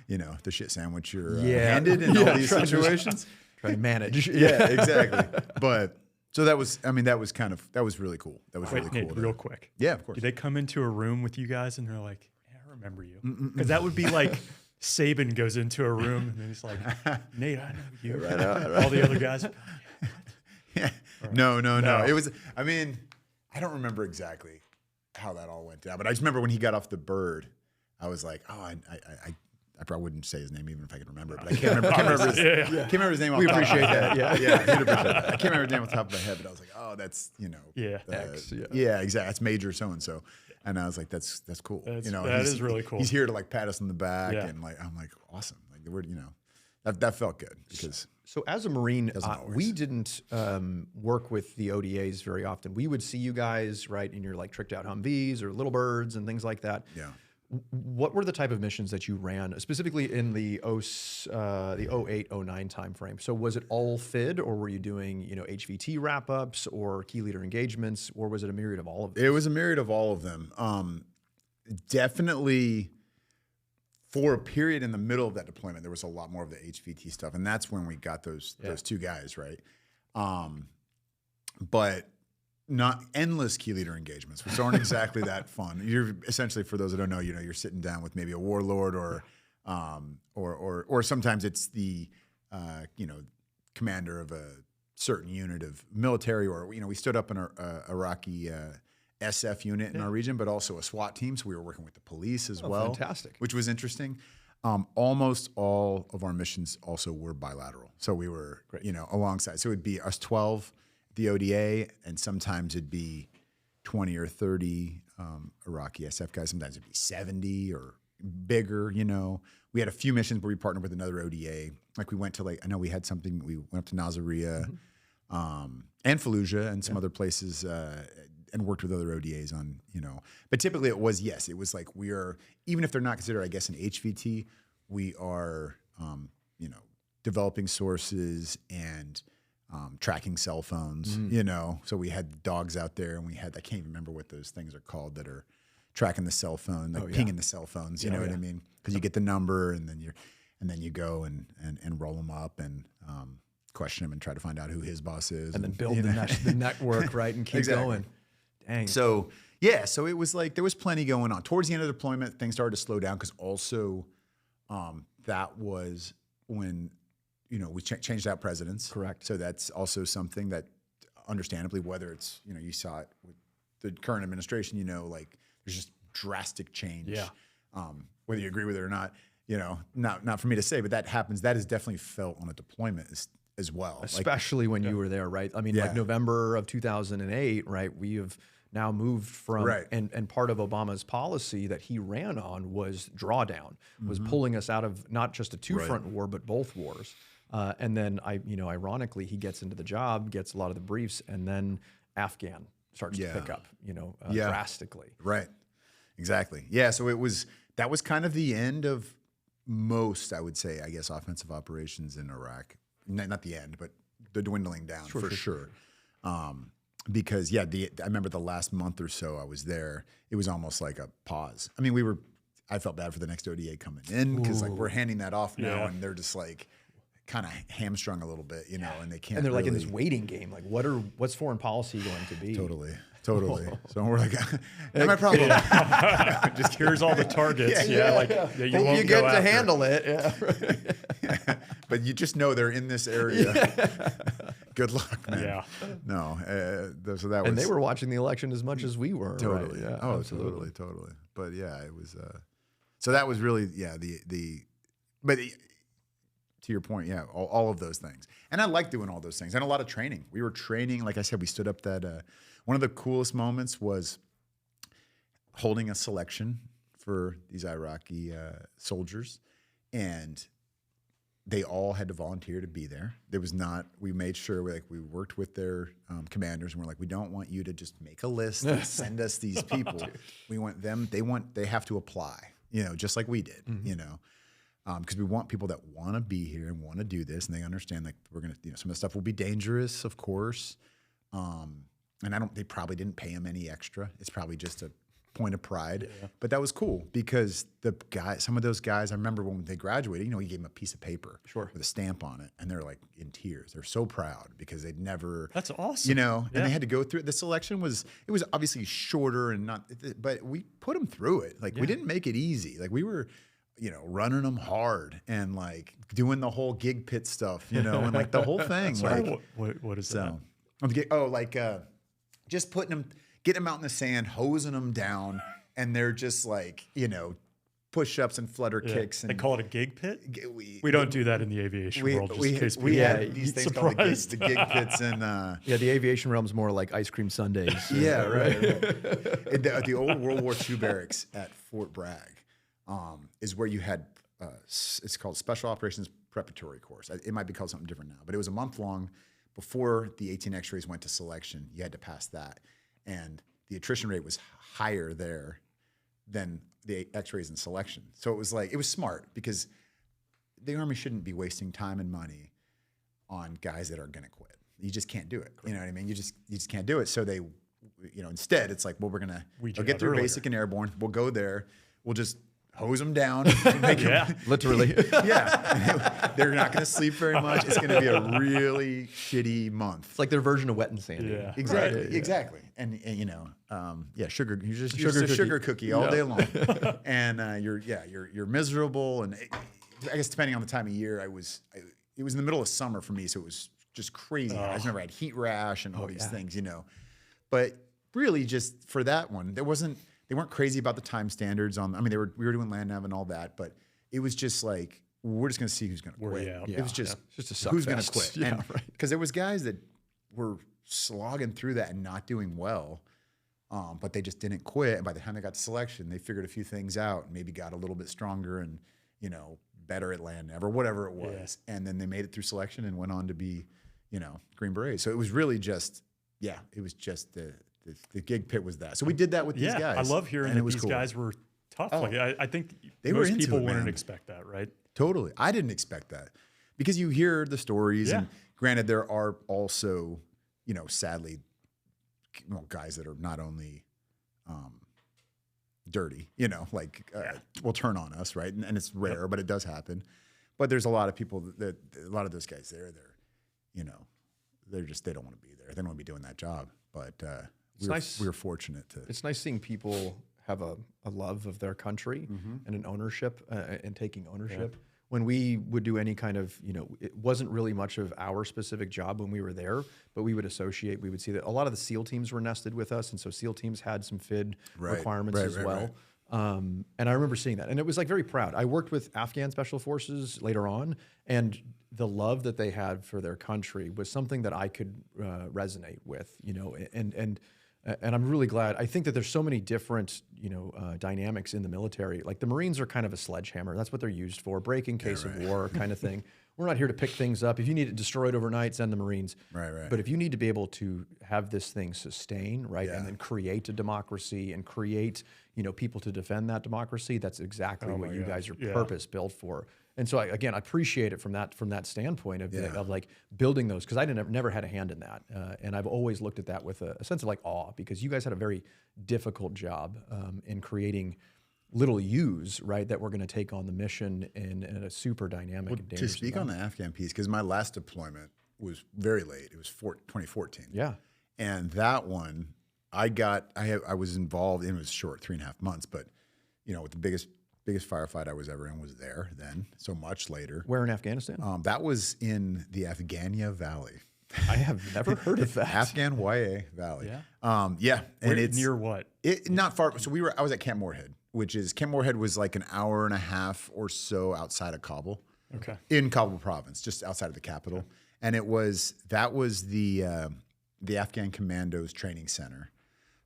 you know, the shit sandwich you're handed in all these situations. Trying to manage. Yeah, exactly. But so that was really cool. That was really Nate, cool. real quick. Yeah, of course. Do they come into a room with you guys and they're like, yeah, I remember you? Because that would be like Saban goes into a room and then he's like, Nate, I know you. Right. All the other guys. Yeah. No. It was, I mean, I don't remember exactly how that all went down, but I just remember when he got off the bird, I was like, oh, I probably wouldn't say his name even if I could remember it, but I can't remember his name. We appreciate that. Yeah. Yeah, he'd appreciate that. I can't remember his name off the top of my head, but I was like, oh, that's, you know, X, yeah, exactly. That's Major so-and-so. And I was like, that's cool. You know, that is really cool. He's here to like pat us on the back and like, I'm like, awesome. Like we're, you know, that felt good because So as a Marine, always. we didn't work with the ODAs very often. We would see you guys, right, in your like tricked out Humvees or Little Birds and things like that. yeah. What were the type of missions that you ran, specifically in the 08, 09 timeframe? So was it all FID, or were you doing, you know, HVT wrap-ups or key leader engagements, or was it a myriad of all of them? It was a myriad of all of them. Definitely for a period in the middle of that deployment, there was a lot more of the HVT stuff, and that's when we got those two guys, right? But not endless key leader engagements, which aren't exactly that fun. You're essentially, for those that don't know, you know, you're sitting down with maybe a warlord or sometimes it's the you know, commander of a certain unit of military, or you know, we stood up in our Iraqi SF unit in our region, but also a SWAT team, so we were working with the police as well. Fantastic. Which was interesting. Almost all of our missions also were bilateral, so we were you know, alongside. So it'd be us 12. The ODA, and sometimes it'd be 20 or 30 Iraqi SF guys. Sometimes it'd be 70 or bigger, you know. We had a few missions where we partnered with another ODA. Like we went to I know we had something, we went up to Nasiriyah and Fallujah and some other places and worked with other ODAs on, you know. But typically it was like we are, even if they're not considered, I guess, an HVT, we are, you know, developing sources and tracking cell phones, you know. So we had dogs out there, and we had, I can't even remember what those things are called that are tracking the cell phone, like pinging the cell phones. You know what I mean? Because you get the number, and then you go and roll them up and question him and try to find out who his boss is, And then build the network, right, and keep going. Dang. So yeah, so it was like there was plenty going on. Towards the end of the deployment, things started to slow down because also that was when, you know, we changed out presidents. Correct. So that's also something that, understandably, whether it's, you know, you saw it with the current administration, you know, like there's just drastic change. Yeah. Whether you agree with it or not, you know, not for me to say, but that happens. That is definitely felt on a deployment as well. Especially when you were there, right? I mean, like November of 2008, right? We have now moved from, and part of Obama's policy that he ran on was drawdown, was pulling us out of not just a two-front war, but both wars. And then ironically, he gets into the job, gets a lot of the briefs, and then Afghan starts to pick up, you know, drastically. Right. Exactly. Yeah. So that was kind of the end of most, I would say, I guess, offensive operations in Iraq. Not the end, but the dwindling down for sure. Because I remember the last month or so I was there, it was almost like a pause. I mean, I felt bad for the next ODA coming in because like we're handing that off now, and they're just like kind of hamstrung a little bit, you know, and they can't. And they're like in this waiting game, like what's foreign policy going to be? Totally. So we're like, not my problem. Just here's all the targets. You Hope won't you go get to after. handle it. Yeah. But you just know they're in this area. Good luck, man. Yeah. No. So that was. And they were watching the election as much as we were. Totally. Right? Yeah, oh, absolutely. totally. But yeah, it was. So that was really but to your point, yeah, all of those things. And I like doing all those things. And a lot of training. We were training, like I said, we stood up that. One of the coolest moments was holding a selection for these Iraqi soldiers, and they all had to volunteer to be there. There was not. We made sure we worked with their commanders, and we're like, we don't want you to just make a list and send us these people. We want them. They have to apply. You know, just like we did. You know. Because we want people that want to be here and want to do this, and they understand like we're gonna, you know, some of the stuff will be dangerous, of course. And they probably didn't pay him any extra. It's probably just a point of pride. Yeah. But that was cool because some of those guys, I remember when they graduated, you know, he gave them a piece of paper with a stamp on it, and they're like in tears. They're so proud because they'd never. That's awesome. You know, and they had to go through it. The selection was obviously shorter and not, but we put them through it. Like we didn't make it easy. Like we were, you know, running them hard and like doing the whole gig pit stuff, you know, and like the whole thing. Sorry, what is that? Just getting them out in the sand, hosing them down, and they're just like, you know, push-ups and flutter kicks. And they call it a gig pit? We don't do that in the aviation world, just in case people had these things called the gig pits. And, the aviation realm's more like ice cream sundaes. Yeah, right. The old World War II barracks at Fort Bragg is where you had it's called Special Operations Preparatory Course. It might be called something different now, but it was a month long. Before the 18 X-rays went to selection, you had to pass that, and the attrition rate was higher there than the X-rays in selection. So it was smart because the Army shouldn't be wasting time and money on guys that are going to quit. You just can't do it. You know what I mean? You just can't do it. So they, instead it's like, well, they'll get through basic and airborne. We'll go there. We'll just hose them down. Literally. Yeah. They're not going to sleep very much. It's going to be a really shitty month. It's like their version of wet and sandy. Yeah. Exactly. Right? Exactly. And sugar. You're just Sugar a cookie. sugar cookie all day long, and you're miserable. And I guess depending on the time of year, it was in the middle of summer for me, so it was just crazy. I just remember I had heat rash and all these things, But really, just for that one, they weren't crazy about the time standards on. I mean, we were doing land nav and all that, but it was just like we're just going to see who's going to quit. Yeah. It was just Just a suck who's going to fest. quit. Yeah, Because there was guys that were slogging through that and not doing well, but they just didn't quit. And by the time they got to selection, they figured a few things out and maybe got a little bit stronger and better at land nav or whatever it was. Yeah. And then they made it through selection and went on to be, Green Berets. So it was really just, it was just the gig pit was that. So we did that with these guys. I love hearing that these guys were tough. Oh. Like I think They most were into people it, wouldn't man. expect that, right? Totally. I didn't expect that because you hear the stories and granted there are also, sadly, guys that are not only dirty, will turn on us, right? And it's rare, but it does happen. But there's a lot of people a lot of those guys there, they don't want to be there. They don't want to be doing that job. But we were fortunate to. It's nice seeing people have a love of their country and an ownership and taking ownership. Yeah. When we would do any kind of, it wasn't really much of our specific job when we were there, but we would see that a lot of the SEAL teams were nested with us. And so SEAL teams had some FID requirements as well. Right. And I remember seeing that. And it was very proud. I worked with Afghan Special Forces later on, and the love that they had for their country was something that I could resonate with, and I'm really glad. I think that there's so many different, dynamics in the military. Like the Marines are kind of a sledgehammer. That's what they're used for, break in case of war kind of thing. We're not here to pick things up. If you need it destroyed overnight, send the Marines. Right. But if you need to be able to have this thing sustain, right, and then create a democracy and create, people to defend that democracy, that's exactly what you guys are purpose built for. And so I appreciate it from that standpoint of like building those, because I never had a hand in that, and I've always looked at that with a sense of awe, because you guys had a very difficult job in creating little U's, right, that were going to take on the mission in a super dynamic and dangerous to speak on the Afghan piece, because my last deployment was very late. It was 2014. Yeah, and that one I was involved in. It was short, 3.5 months, but with the biggest firefight I was ever in was there then, so much later. Where in Afghanistan? That was in the Afghania Valley. I have never heard of that. Afghan YA Valley. Yeah. And it's near what? Not far. So I was at Camp Moorhead, Camp Moorhead was like an hour and a half or so outside of Kabul. Okay. In Kabul province, just outside of the capital. Okay. And that was the Afghan Commandos Training Center.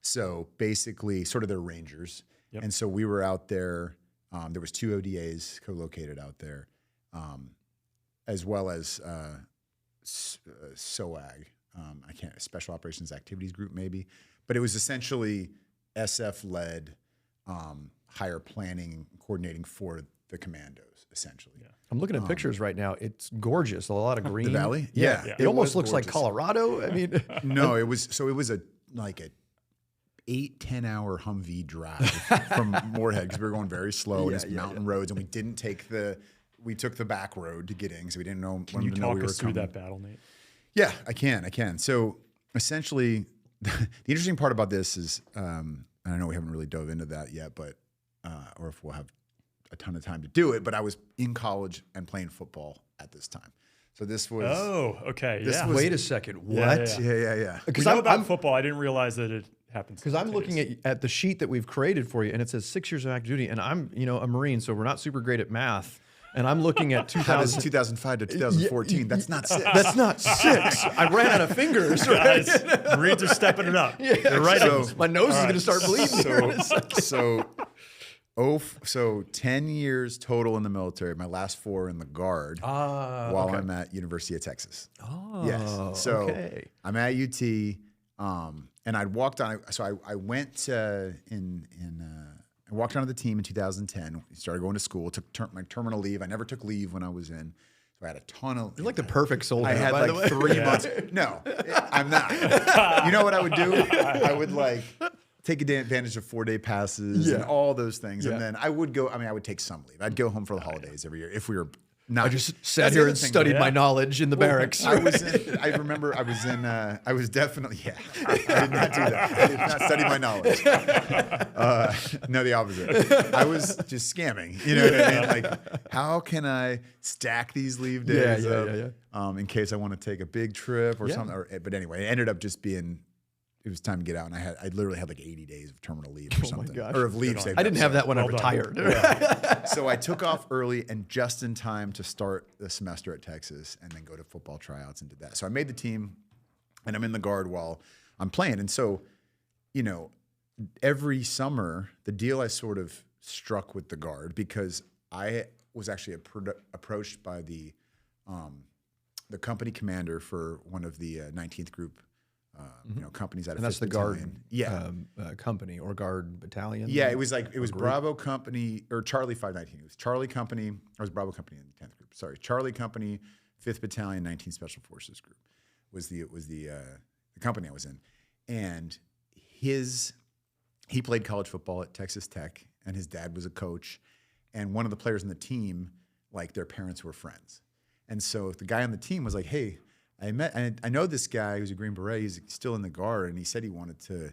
So basically sort of their rangers. Yep. And so we were out there. There was 2 ODAs co-located out there, as well as SOAG. Special Operations Activities Group maybe, but it was essentially SF-led higher planning and coordinating for the commandos, essentially. Yeah. I'm looking at pictures right now. It's gorgeous. A lot of green. The valley? Yeah. It almost looks like Colorado. I mean, no, it was a 8-10 hour Humvee drive from Moorhead, because we were going very slow and it's mountain roads, and we took the back road to get in, because we didn't know. Can you talk us through that battle, Nate? Yeah, I can. So essentially, the interesting part about this is, and I know we haven't really dove into that yet, but or if we'll have a ton of time to do it, but I was in college and playing football at this time. So this was. Oh, okay. Wait a second. What? Yeah. Because we know about football. I didn't realize that it happens. Because I'm looking at the sheet that we've created for you, and it says 6 years of active duty, and I'm a Marine, so we're not super great at math. And I'm looking at 2005 to 2014. That's not 6. That's not 6. I ran out of fingers. Right? Marines are stepping it up. Yeah, they're right. So, my nose is going to start bleeding. So So 10 years total in the military. My last 4 in the Guard while okay. I'm at University of Texas. Oh, Yes. So okay. I'm at UT, and I'd walked on. So I went I walked onto the team in 2010. Started going to school. Took my terminal leave. I never took leave when I was in. So I had a ton of. You're like the perfect soldier. I had by the like way. 3 months. No, I'm not. You know what I would do? I would like take advantage of 4-day passes and all those things. Yeah. And then I would go, I would take some leave. I'd go home for the holidays every year if we were not. I just That's sat the here other and thing, studied though. my knowledge in the barracks. I remember I was definitely, I did not do that. I did not study my knowledge. No, the opposite. I was just scamming. You know what I mean? Like, how can I stack these leave days in case I want to take a big trip or something? But anyway, it ended up just being, it was time to get out, and I literally had like 80 days of terminal leave or something, gosh. or of leave saved I didn't up, have so. that when I Well done. retired. So I took off early and just in time to start the semester at Texas and then go to football tryouts and did that. So I made the team, and I'm in the Guard while I'm playing. And so, you know, every summer, the deal I sort of struck with the Guard, because I was actually approached by the company commander for one of the 19th Group companies out of And that's 5th the Guard Battalion. company or Guard Battalion. Yeah, it was Bravo Company or Charlie 519. It was Charlie Company, or it was Bravo Company in the 10th Group. Sorry, Charlie Company, 5th Battalion, 19th Special Forces Group was the company I was in, and he played college football at Texas Tech, and his dad was a coach, and one of the players on the team, like their parents were friends, and so the guy on the team was like, "Hey, I know this guy who's a Green Beret. He's still in the Guard, and he said he wanted to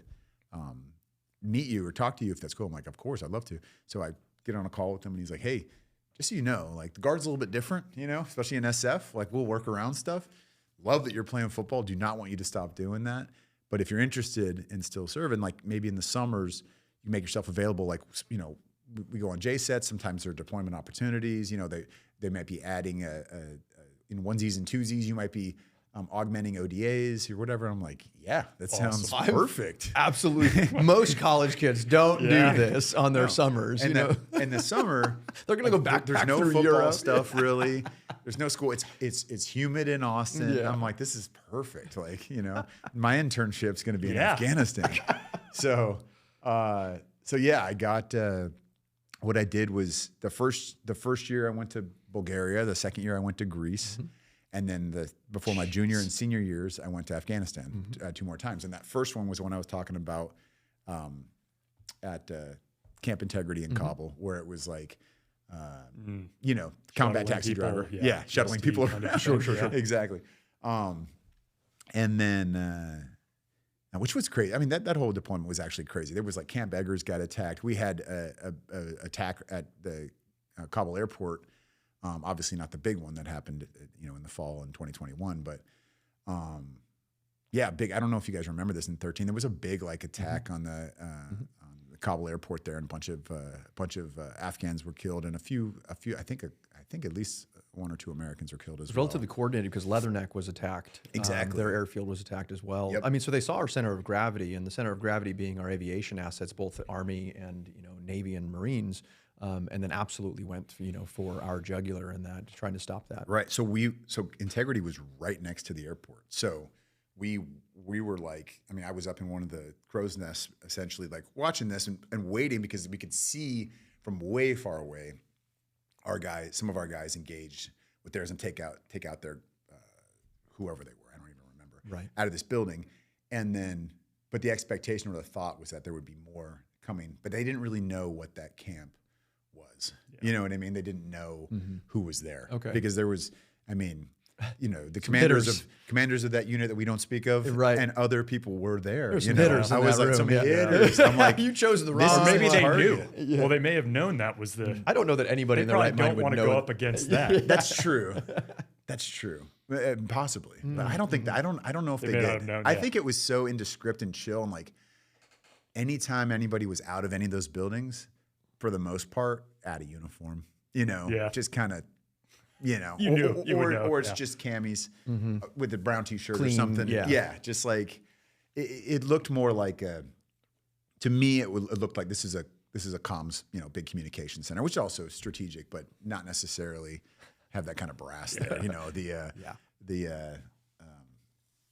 meet you or talk to you if that's cool." I'm like, "Of course, I'd love to." So I get on a call with him, and he's like, "Hey, just so you know, like the Guard's a little bit different, you know, especially in SF. Like we'll work around stuff. Love that you're playing football. Do not want you to stop doing that. But if you're interested in still serving, like maybe in the summers, you make yourself available. Like, you know, we go on J sets. Sometimes there are deployment opportunities. You know, they might be adding in onesies and twosies. You might be augmenting ODAs or whatever." I'm like, "Yeah, that sounds perfect." Absolutely. Most college kids don't do this on their summers. And You know, in the summer, they're gonna go back. There's no through football Europe. stuff really. There's no school. It's humid in Austin. Yeah. I'm like, this is perfect. Like, you know, my internship's going to be in Yeah. Afghanistan. So yeah, I got. What I did was the first year I went to Bulgaria. The second year I went to Greece. And then before my junior and senior years, I went to Afghanistan 2 more times. And that first one was the one I was talking about at Camp Integrity in Kabul, where it was like, you know, combat Shuttling taxi people, driver. yeah, Yeah, shuttling SD people. kind of Sure, thing, yeah. Exactly. And then, now, which was crazy. I mean, that whole deployment was actually crazy. There was like Camp Eggers got attacked. We had a attack at the Kabul airport. Obviously not the big one that happened, you know, in the fall in 2021, but yeah, big. I don't know if you guys remember this in 13. There was a big like attack on the Kabul airport there, and a bunch of Afghans were killed, and a few. I think at least 1 or 2 Americans were killed as It was well. relatively coordinated because Leatherneck was attacked. Exactly. Their airfield was attacked as well. Yep. I mean, so they saw our center of gravity, and the center of gravity being our aviation assets, both the Army and Navy and Marines, and then absolutely went for our jugular in that, trying to stop that. Right. So Integrity was right next to the airport. So we were like, I mean, I was up in one of the crow's nests, essentially like watching this and waiting because we could see from way far away some of our guys engaged with theirs and take out their whoever they were. I don't even remember. Right. Out of this building, and then, but the expectation or the thought was that there would be more coming, but they didn't really know what that camp was. Yeah. You know what I mean? They didn't know who was there. Okay. Because there was, I mean, the commanders of that unit that we don't speak of, Right. and other people were there. There's some hitters I in was that like, room, some yeah. hitters. I'm like, You chose the this wrong. Or is maybe they target. knew. Well, they may have known that was the. I don't know that anybody They in their probably right mind don't would want to know. go up against that. That's true. That's true. Possibly, but I don't think that. I don't know if they may not did. have known, I yeah. think it was so indescript and chill, and like anytime anybody was out of any of those buildings, for the most part, out of uniform. Yeah. Just kind of. You knew. You would know, or it's yeah. just camis with the brown t-shirt or Clean, something. yeah. Just like it looked more like to me. It looked like this is this is a comms, big communication center, which is also strategic, but not necessarily have that kind of brass there.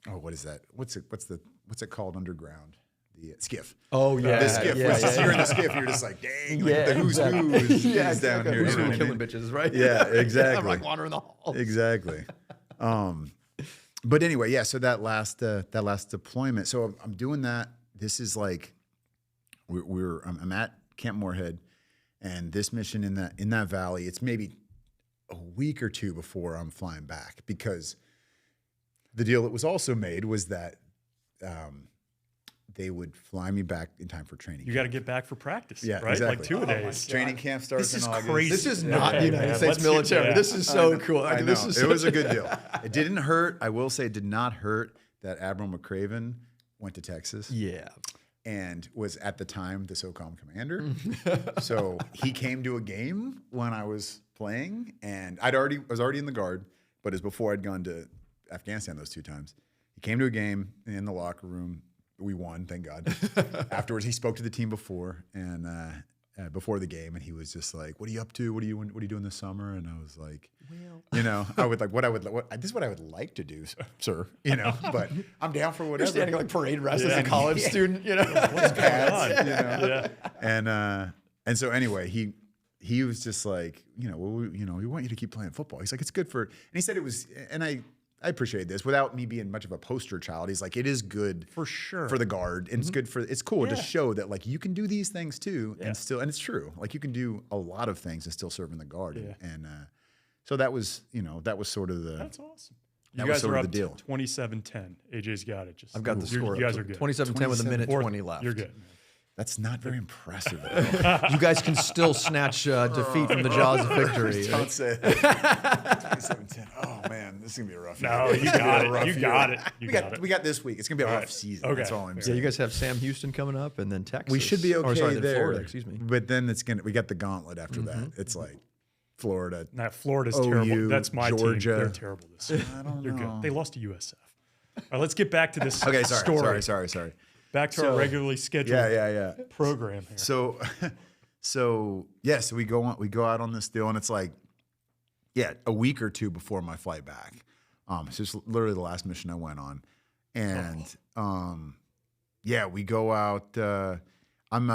What is that? What's it called underground? The skiff. Oh yeah, the skiff. You're in the skiff. You're just like, dang, the who's who is down here. Who's who killing bitches, right? Yeah, exactly. I'm like wandering the halls. Exactly. But anyway, yeah. So that last deployment. So I'm doing that. This is like I'm at Camp Moorhead, and this mission in that valley. It's maybe a week or two before I'm flying back, because the deal that was also made was that they would fly me back in time for training. You got to get back for practice, Yeah, right? exactly. Like 2 a days. Training camp starts This is in August. crazy. This is not Okay, the United man. States Let's military. yeah. This is so cool. I know. This is It was a good deal. It didn't hurt. I will say it did not hurt that Admiral McCraven went to Texas. Yeah. And was at the time the SOCOM commander. So he came to a game when I was playing, and I was already in the Guard, but it was before I'd gone to Afghanistan those 2 times. He came to a game in the locker room. We won, thank God. Afterwards, he spoke to the team before the game, and he was just like, "What are you up to? What are you doing this summer?" And I was like, I would like this is what I would like to do, sir. But I'm down for whatever. You're standing like parade rest as a college student. What's going on? Yeah. And so anyway, he was just like, we want you to keep playing football. He's like, it's good for, and he said it was, and I appreciate this without me being much of a poster child. He's like, it is good For sure. for the Guard, and it's cool to show that like you can do these things too, and it's true. Like you can do a lot of things and still serve in the Guard, and so that was sort of the. That's awesome. That You was guys sort are of up the deal. 27-10. AJ's got it. I've got the score. You guys are good. 27-10 with a minute 27. 20 left. You're good. That's not very impressive. You guys can still snatch defeat from the jaws of victory. Don't say that. 27-10. Oh man, this is gonna be a rough year. No, you got it. You year. got it. You got it. We got this week. It's gonna be a rough right. season. Okay. That's all I'm Yeah, saying. you guys have Sam Houston coming up, and then Texas. We should be okay Or sorry, then there. Florida, excuse me. But then we got the gauntlet after that. It's like Florida. Nah, Florida's OU, terrible. That's my Georgia. team. They're terrible this year. I don't They're know. good. They lost to USF. All right, let's get back to this Okay, story. sorry. Back to our regularly scheduled Yeah. program here. So we go out on this deal, and it's like, a week or 2 before my flight back. It's just literally the last mission I went on, and we go out. I'm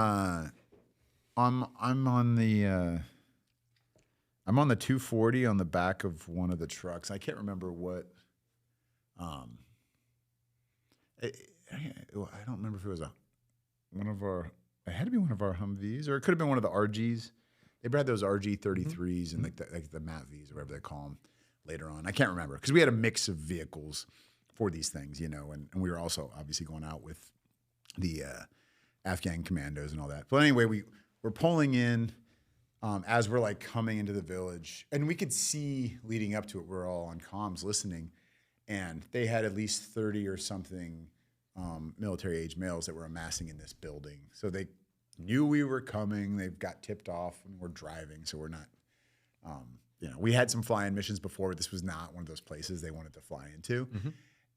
on the 240 on the back of one of the trucks. I can't remember what. I don't remember if it was one of our. It had to be one of our Humvees, or it could have been one of the RGs. They had those RG-33s and like the MATVs or whatever they call them later on. I can't remember because we had a mix of vehicles for these things, and we were also obviously going out with the Afghan commandos and all that. But anyway, we're pulling in as we're like coming into the village, and we could see leading up to it. We're all on comms listening, and they had at least 30 or something military-age males that were amassing in this building. So they knew we were coming. They've got tipped off, and we're driving, so we're not. We had some fly-in missions before, but this was not one of those places they wanted to fly into.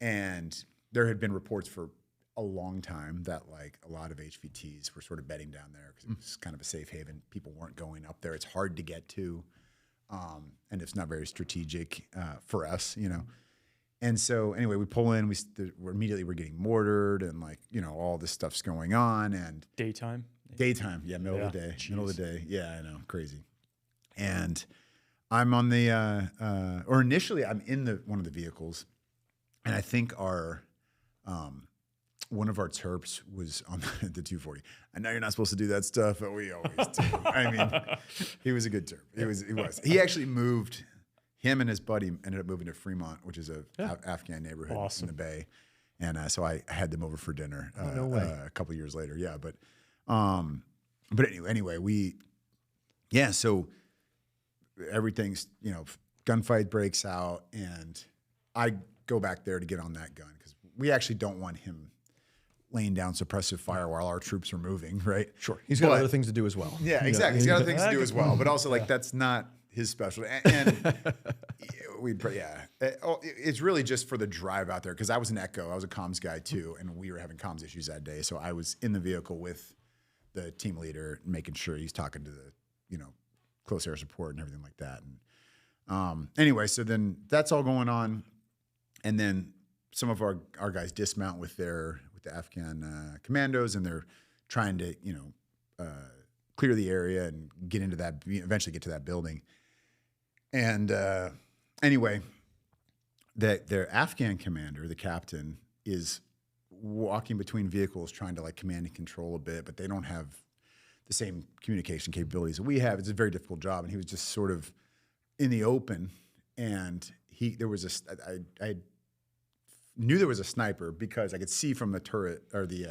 And there had been reports for a long time that like a lot of HVTs were sort of bedding down there because it was kind of a safe haven. People weren't going up there. It's hard to get to, and it's not very strategic for us, And so anyway, we pull in. We're getting mortared, and like all this stuff's going on. And Daytime. Middle of the day, Jeez. middle of the day. Yeah, I know, crazy. And I'm on the, or initially I'm in one of the vehicles, and I think one of our Terps was on the 240. I know you're not supposed to do that stuff, but we always do. I mean, he was a good Terp. He was. He actually moved. Him and his buddy ended up moving to Fremont, which is a Afghan neighborhood in the Bay, and so I had them over for dinner. No way. A couple years later, yeah. But anyway, so everything's gunfight breaks out, and I go back there to get on that gun because we actually don't want him laying down suppressive fire while our troops are moving, right? Sure. He's got other things to do as well. Yeah, exactly. He's got other things to do as well, but also like that's not his specialty. And it's really just for the drive out there because I was an Echo. I was a comms guy too, and we were having comms issues that day. So I was in the vehicle with the team leader, making sure he's talking to the, close air support and everything like that. And anyway, so then that's all going on. And then some of our guys dismount with the Afghan commandos, and they're trying to, clear the area and eventually get to that building. And anyway, their Afghan commander, the captain, is walking between vehicles trying to like command and control a bit, but they don't have the same communication capabilities that we have. It's a very difficult job. And he was just sort of in the open, and I knew there was a sniper because I could see from the turret or the,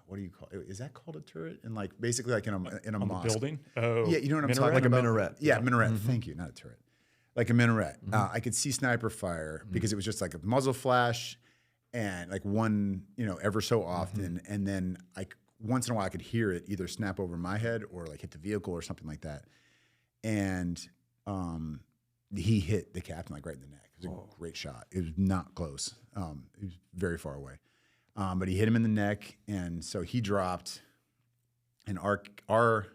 what do you call it? Is that called a turret? And like basically like in a mosque. Building? Oh, Yeah, you know what I'm minaret? talking Like a about? minaret. Yeah, minaret. Thank you, not a turret. Like a minaret. I could see sniper fire because it was just like a muzzle flash and like one, ever so often. And then once in a while I could hear it either snap over my head or like hit the vehicle or something like that. And he hit the captain like right in the neck. It was a great shot. It was not close. It was very far away. But he hit him in the neck, and so he dropped. And our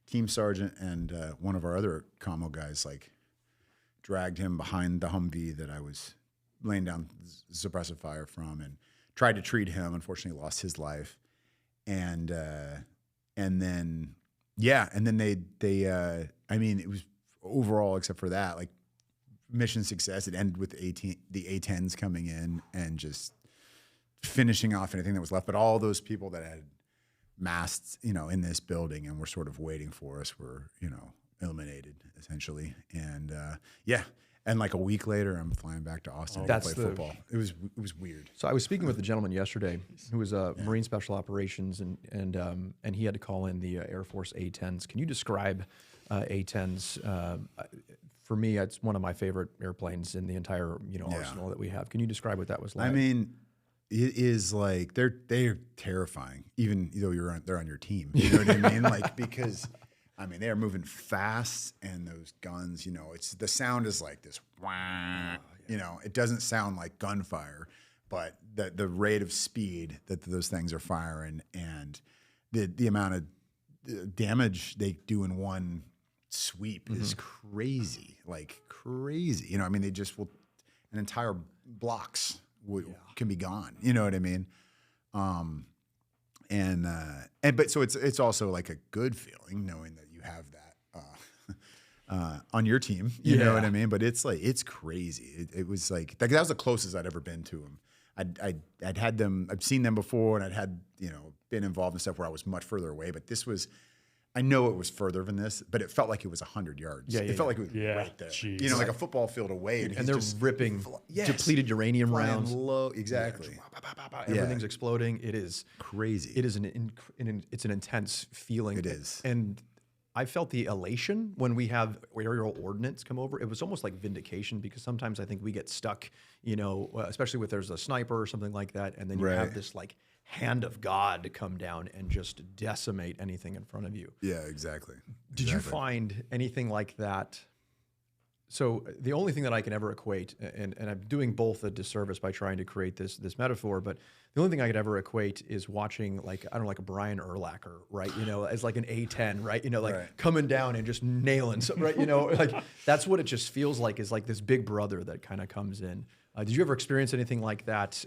team sergeant and one of our other commo guys like dragged him behind the Humvee that I was laying down suppressive fire from, and tried to treat him. Unfortunately, lost his life. And then they I mean, it was overall, except for that, like mission success. It ended with the A-10s coming in and just finishing off anything that was left. But all those people that had massed, in this building and were sort of waiting for us were, eliminated essentially. And and like a week later, I'm flying back to Austin to play football. It was weird. So I was speaking with a gentleman yesterday who was Marine Special Operations, and he had to call in the Air Force A-10s. Can you describe A-10s? For me, it's one of my favorite airplanes in the entire arsenal that we have. Can you describe what that was like? I mean, it is like they're terrifying, even though they're on your team. You know what I mean? Like, because I mean, they are moving fast, and those guns, it's the sound is like this. Wah, it doesn't sound like gunfire, but the rate of speed that those things are firing and the amount of damage they do in one sweep is crazy, like crazy. I mean, they just will, an entire blocks can be gone. You know what I mean? But so it's also like a good feeling knowing that you have that on your team. You know what I mean? But it's like, it's crazy. It was like that was the closest I'd ever been to them. I'd had them, I'd seen them before, and I'd had, been involved in stuff where I was much further away, but this was, I know it was further than this, but it felt like it was 100 yards. It felt like it was right there. Geez. Like a football field away. And they're ripping depleted uranium rounds. Low, exactly. Everything's exploding. It is crazy. It is it's an intense feeling. It is. And I felt the elation when we have aerial ordnance come over. It was almost like vindication, because sometimes I think we get stuck, especially if there's a sniper or something like that, and then you have this like hand of God to come down and just decimate anything in front of you. Yeah, exactly. Did you find anything like that? So the only thing that I can ever equate, and I'm doing both a disservice by trying to create this metaphor, but the only thing I could ever equate is watching like a Brian Urlacher, right? As like an A-10, right? Coming down and just nailing something, right? Like that's what it just feels like, is like this big brother that kind of comes in. Did you ever experience anything like that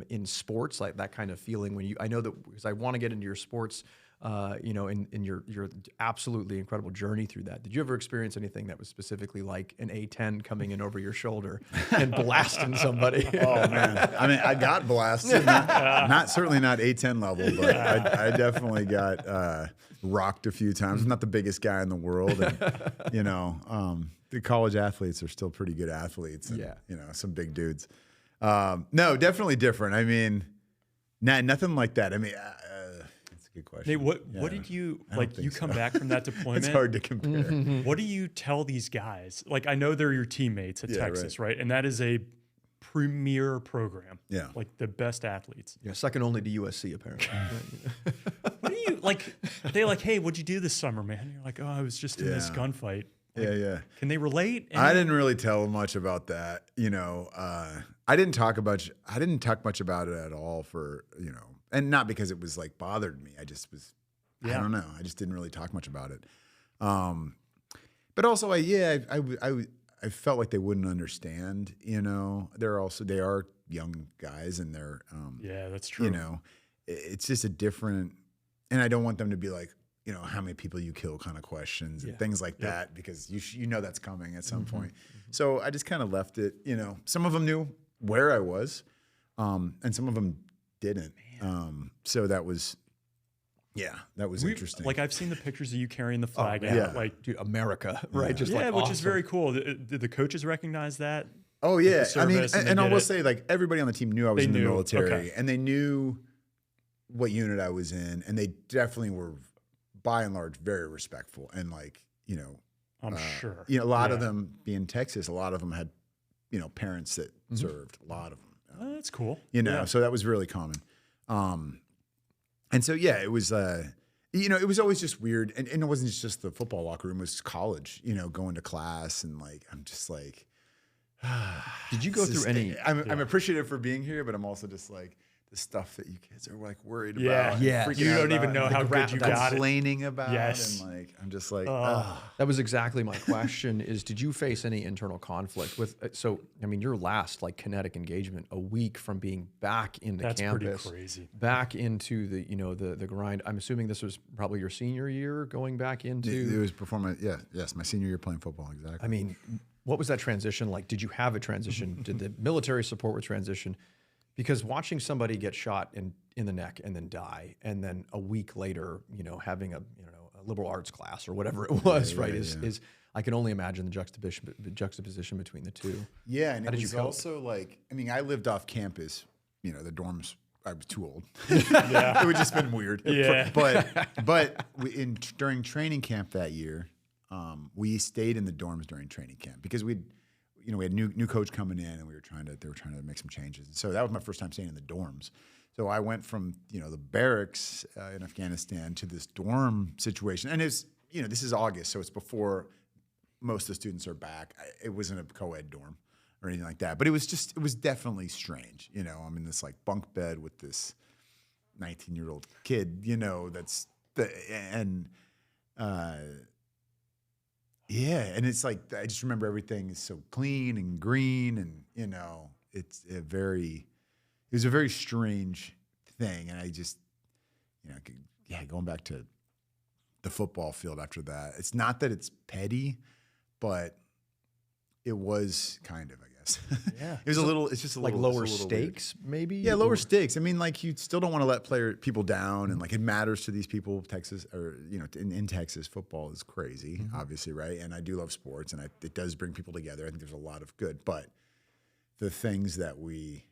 in sports, like that kind of feeling when I know that, because I want to get into your sports, in your absolutely incredible journey through that. Did you ever experience anything that was specifically like an A-10 coming in over your shoulder and blasting somebody? Oh man, I mean, I got blasted, certainly not A-10 level, but I definitely got rocked a few times. I'm not the biggest guy in the world, and the college athletes are still pretty good athletes, and, some big dudes. No, definitely different. I mean, nothing like that. I mean, it's a good question. Nate, what did you, like, you come back from that deployment? It's hard to compare. What do you tell these guys? Like, I know they're your teammates at Texas, right? And that is a premier program. Yeah. Like the best athletes. Yeah, second only to USC, apparently. What do you, like, they're like, hey, what'd you do this summer, man? You're like, oh, I was just in this gunfight. Like, Can they relate? I didn't really tell them much about that. I didn't talk much about it at all for, and not because it was like bothered me. I just was, I Yeah. don't know. I just didn't really talk much about it. But also, I felt like they wouldn't understand. You know, they are young guys, and they're Yeah, that's true. you know, it's just a different. And I don't want them to be like, you know, how many people you kill kind of questions and things like that, because you know that's coming at some point. So I just kind of left it. You know, some of them knew where I was, and some of them didn't. So that was. Yeah, that was interesting. Like I've seen the pictures of you carrying the flag out. yeah. Like, Dude, America, right? Just like which is awesome. very cool. Did the coaches recognize that? Oh yeah, I mean, service and they and I get will it. say, like, everybody on the team knew I was They in the knew, military, okay. and they knew what unit I was in, and they definitely were, by and large, very respectful. And like, you know, I'm sure. you know, a lot of Yeah. them being Texas, a lot of them had, you know, parents that served. A lot of them, Oh, that's cool. you know, Yeah. so that was really common. And so yeah, it was. You know, it was always just weird, and it wasn't just the football locker room; it was college. You know, going to class, and like, I'm just like. Did you go through any? I'm appreciative for being here, but I'm also just like the stuff that you kids are like worried Yeah. about. and Yeah. freaking You out don't even about know and how gra- good you that's got it. complaining about. Yes. And like, I'm just like, That was exactly my question. Is did you face any internal conflict with? So I mean, your last like kinetic engagement, a week from being back into That's pretty campus, crazy. back into the the grind. I'm assuming this was probably your senior year, going back into. it was performance. Yeah, yes, my senior year playing football. Exactly. I mean, what was that transition like? Did you have a transition? Did the military support with transition? Because watching somebody get shot in the neck and then die, and then a week later, you know, having a liberal arts class or whatever it was, right? Is I can only imagine the juxtaposition between the two. Yeah, and How it did you was cope? also like, I mean, I lived off campus. You know, the dorms. I was too old. It would just been weird. Yeah. But during training camp that year, we stayed in the dorms during training camp because we had new coach coming in, and they were trying to make some changes. And so that was my first time staying in the dorms. So I went from the barracks in Afghanistan to this dorm situation, and this is August, so it's before most of the students are back. It wasn't a co-ed dorm or anything like that, but it was definitely strange. You know, I'm in this like bunk bed with this 19-year-old kid. You know, yeah, and it's like I just remember everything is so clean and green, and it was a very strange thing, and I just going back to the football field after that. It's not that it's petty, but it was kind of, I guess. Yeah. It was a little. It's just a Like little lower it's a little weird. stakes, maybe. Yeah, lower stakes. I mean, like you still don't want to let people down, and like it matters to these people. Texas, or in Texas, football is crazy, obviously, right? And I do love sports, and it does bring people together. I think there's a lot of good, but the things that we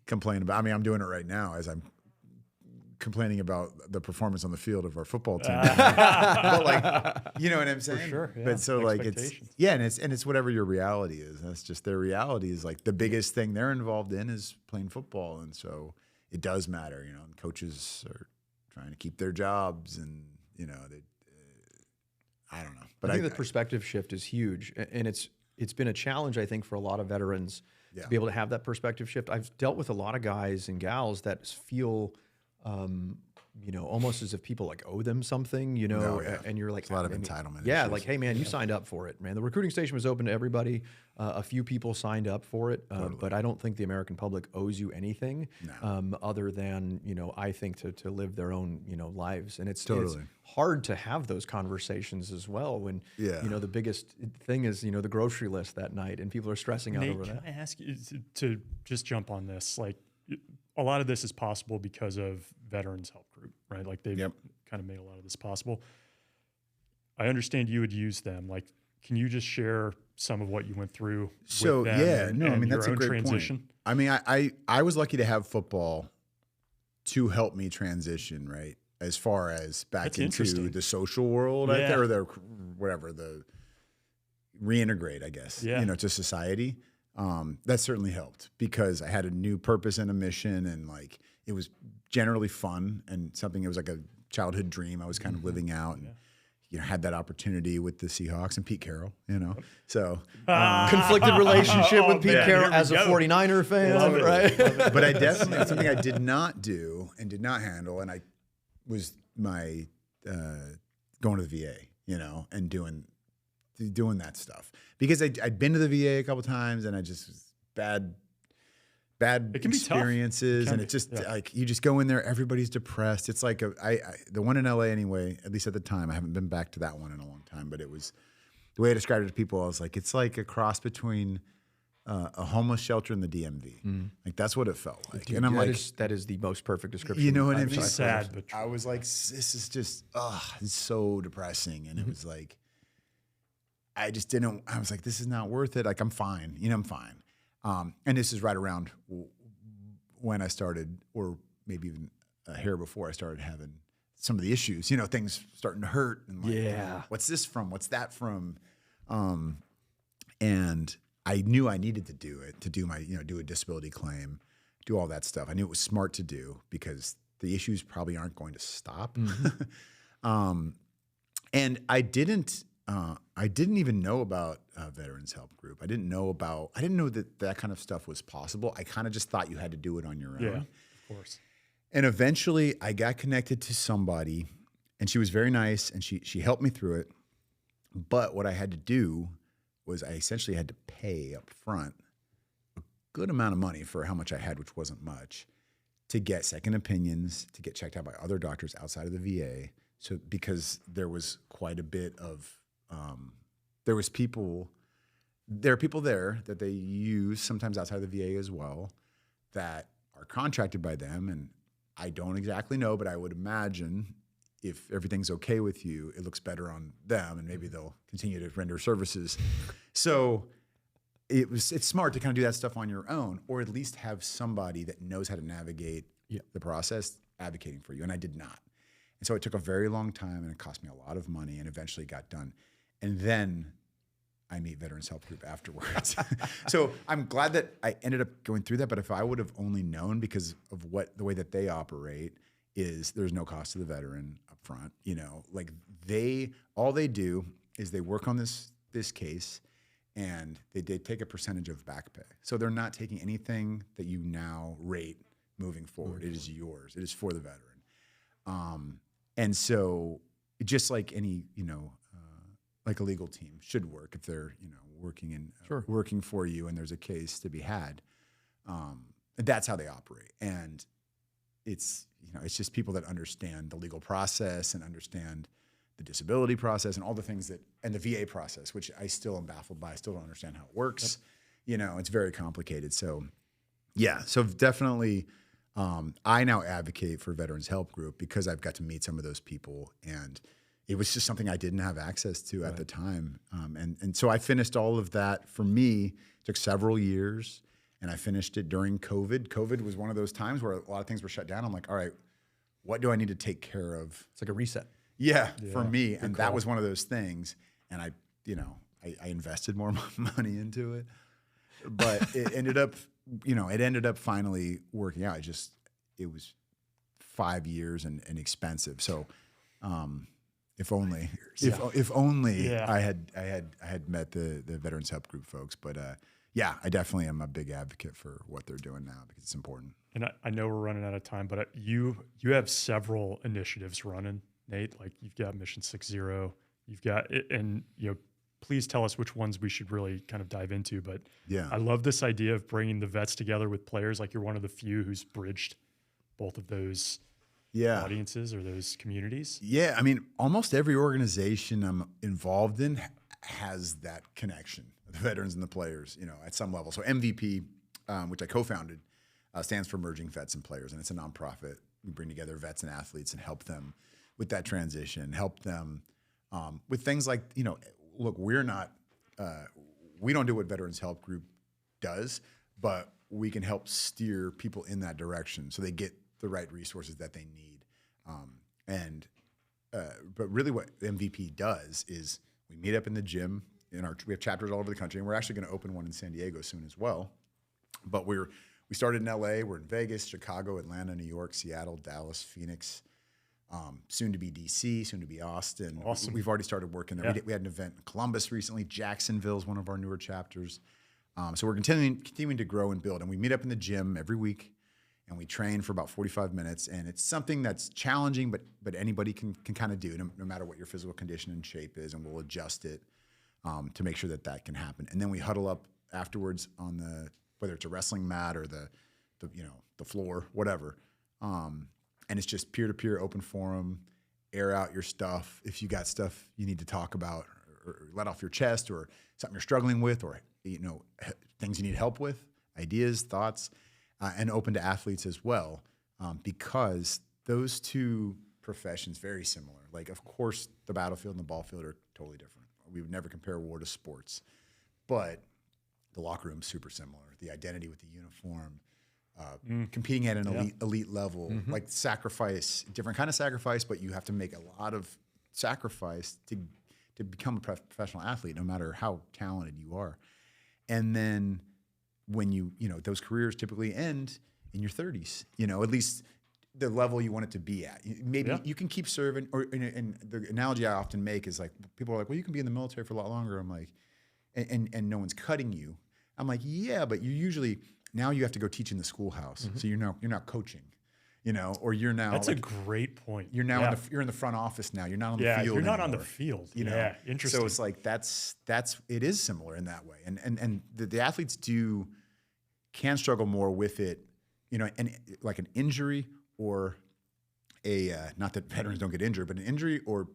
complain about. I mean, I'm doing it right now as I'm complaining about the performance on the field of our football team. But like, you know what I'm saying? sure, yeah. But so like it's Expectations. and it's whatever your reality is. That's just their reality is like the biggest thing they're involved in is playing football, and so it does matter, and coaches are trying to keep their jobs, and I don't know. But I think the perspective shift is huge, and it's been a challenge, I think, for a lot of veterans to be able to have that perspective shift. I've dealt with a lot of guys and gals that feel, almost as if people like owe them something, and you're like, There's a lot of entitlement Yeah, issues. like, hey man, you signed up for it, man. The recruiting station was open to everybody. A few people signed up for it, but I don't think the American public owes you anything other than, I think to live their own, lives. And it's hard to have those conversations as well when, the biggest thing is, the grocery list that night and people are stressing out Nate, over that. can I ask you to just jump on this? Like, a lot of this is possible because of Veterans Help Group, right? Like they've kind of made a lot of this possible. I understand you would use them. Like, can you just share some of what you went through with them and that's your a own great transition? point. I mean, I was lucky to have football to help me transition, right? As far as back That's into interesting. the social world, I Yeah. think, or the reintegrate, I guess, to society. That certainly helped because I had a new purpose and a mission, and like it was generally fun and something. It was like a childhood dream I was kind of living out, and had that opportunity with the Seahawks and Pete Carroll, so. Conflicted relationship with Pete man, Carroll here we as a go. 49er fan, Love it. right? But I definitely, it's something I did not do and did not handle. And I was my going to the VA, and doing that stuff because I'd been to the VA a couple times and I just bad It can be tough. experiences. Can And be, it's just yeah. like, you just go in there, everybody's depressed. It's like the one in LA anyway, at least at the time, I haven't been back to that one in a long time, but it was the way I described it to people. I was like, it's like a cross between a homeless shelter and the DMV. Like that's what it felt like. Dude, and I'm like, that is the most perfect description. you know what I I've mean? tried. Sad, but true. I was like, this is just, it's so depressing. And it was like, I was like, this is not worth it. Like, I'm fine. I'm fine. And this is right around when I started, or maybe even a hair before I started having some of the issues, things starting to hurt. And like, Yeah. what's this from? What's that from? And I knew I needed to do it, to do my, do a disability claim, do all that stuff. I knew it was smart to do because the issues probably aren't going to stop. And I didn't even know about Veterans Help Group. I didn't know that kind of stuff was possible. I kind of just thought you had to do it on your own. Yeah, of course. And eventually I got connected to somebody and she was very nice and she helped me through it. But what I had to do was I essentially had to pay up front a good amount of money for how much I had, which wasn't much, to get second opinions, to get checked out by other doctors outside of the VA. So because there was quite a bit of, there are people there that they use sometimes outside of the VA as well that are contracted by them. And I don't exactly know, but I would imagine if everything's okay with you, it looks better on them and maybe they'll continue to render services. So it's smart to kind of do that stuff on your own, or at least have somebody that knows how to navigate the process advocating for you. And I did not. And so it took a very long time and it cost me a lot of money and eventually got done. And then I meet Veterans Help Group afterwards. So I'm glad that I ended up going through that. But if I would have only known, because of the way that they operate is there's no cost to the veteran up front. Like all they do is they work on this case and they take a percentage of back pay. So they're not taking anything that you now rate moving forward. It is yours. It is for the veteran. And so just like any, like a legal team should work if they're, working for you and there's a case to be had. That's how they operate. And it's just people that understand the legal process and understand the disability process and all the things and the VA process, which I still am baffled by. I still don't understand how it works. It's very complicated. So yeah, so definitely, I now advocate for Veterans Help Group because I've got to meet some of those people, and it was just something I didn't have access to at the time. And so I finished all of that. For me, it took several years, and I finished it during COVID. COVID was one of those times where a lot of things were shut down. I'm like, all right, what do I need to take care of? It's like a reset. Yeah, for me. And that was one of those things. And I invested more money into it, but it ended up finally working out. It was 5 years and expensive. So, if only I had met the Veterans Help Group folks, but I definitely am a big advocate for what they're doing now because it's important. And I know we're running out of time, but you have several initiatives running, Nate. Like you've got Mission 60, you've got, and please tell us which ones we should really kind of dive into. But I love this idea of bringing the vets together with players. Like you're one of the few who's bridged both of those audiences or those communities. Yeah, I mean, almost every organization I'm involved in has that connection, the veterans and the players, at some level. So MVP, which I co-founded, stands for Merging Vets and Players, and it's a nonprofit. We bring together vets and athletes and help them with that transition, help them with things like, look, we don't do what Veterans Help Group does, but we can help steer people in that direction so they get the right resources that they need. But really what MVP does is we meet up in the gym. We have chapters all over the country, and we're actually going to open one in San Diego soon as well. But we started in LA, we're in Vegas, Chicago, Atlanta, New York, Seattle, Dallas, Phoenix, soon to be DC, soon to be Austin. Awesome. We've already started working there. Yeah. We had an event in Columbus recently. Jacksonville is one of our newer chapters. So we're continuing to grow and build. And we meet up in the gym every week, and we train for about 45 minutes. And it's something that's challenging, but anybody can kind of do, no matter what your physical condition and shape is, and we'll adjust it to make sure that can happen. And then we huddle up afterwards on whether it's a wrestling mat or the floor, whatever. And it's just peer-to-peer open forum, air out your stuff. If you got stuff you need to talk about or let off your chest, or something you're struggling with, or things you need help with, ideas, thoughts, and open to athletes as well, because those two professions very similar. Like, of course, the battlefield and the ball field are totally different. We would never compare war to sports, but the locker room's super similar. The identity with the uniform. Competing at an elite level, like sacrifice, different kind of sacrifice, but you have to make a lot of sacrifice to become a professional athlete, no matter how talented you are. And then when those careers typically end in your 30s, at least the level you want it to be at. Maybe you can keep serving, and the analogy I often make is like, people are like, well, you can be in the military for a lot longer. I'm like, and no one's cutting you. I'm like, yeah, but you usually, now you have to go teach in the schoolhouse. So you're not coaching, or you're now. That's a great point. You're now you're in the front office now. You're not on the field. You're not anymore, on the field. Yeah, Interesting. So it's like it is similar in that way, and the athletes can struggle more with it, and like an injury or not that veterans don't get injured, but an injury or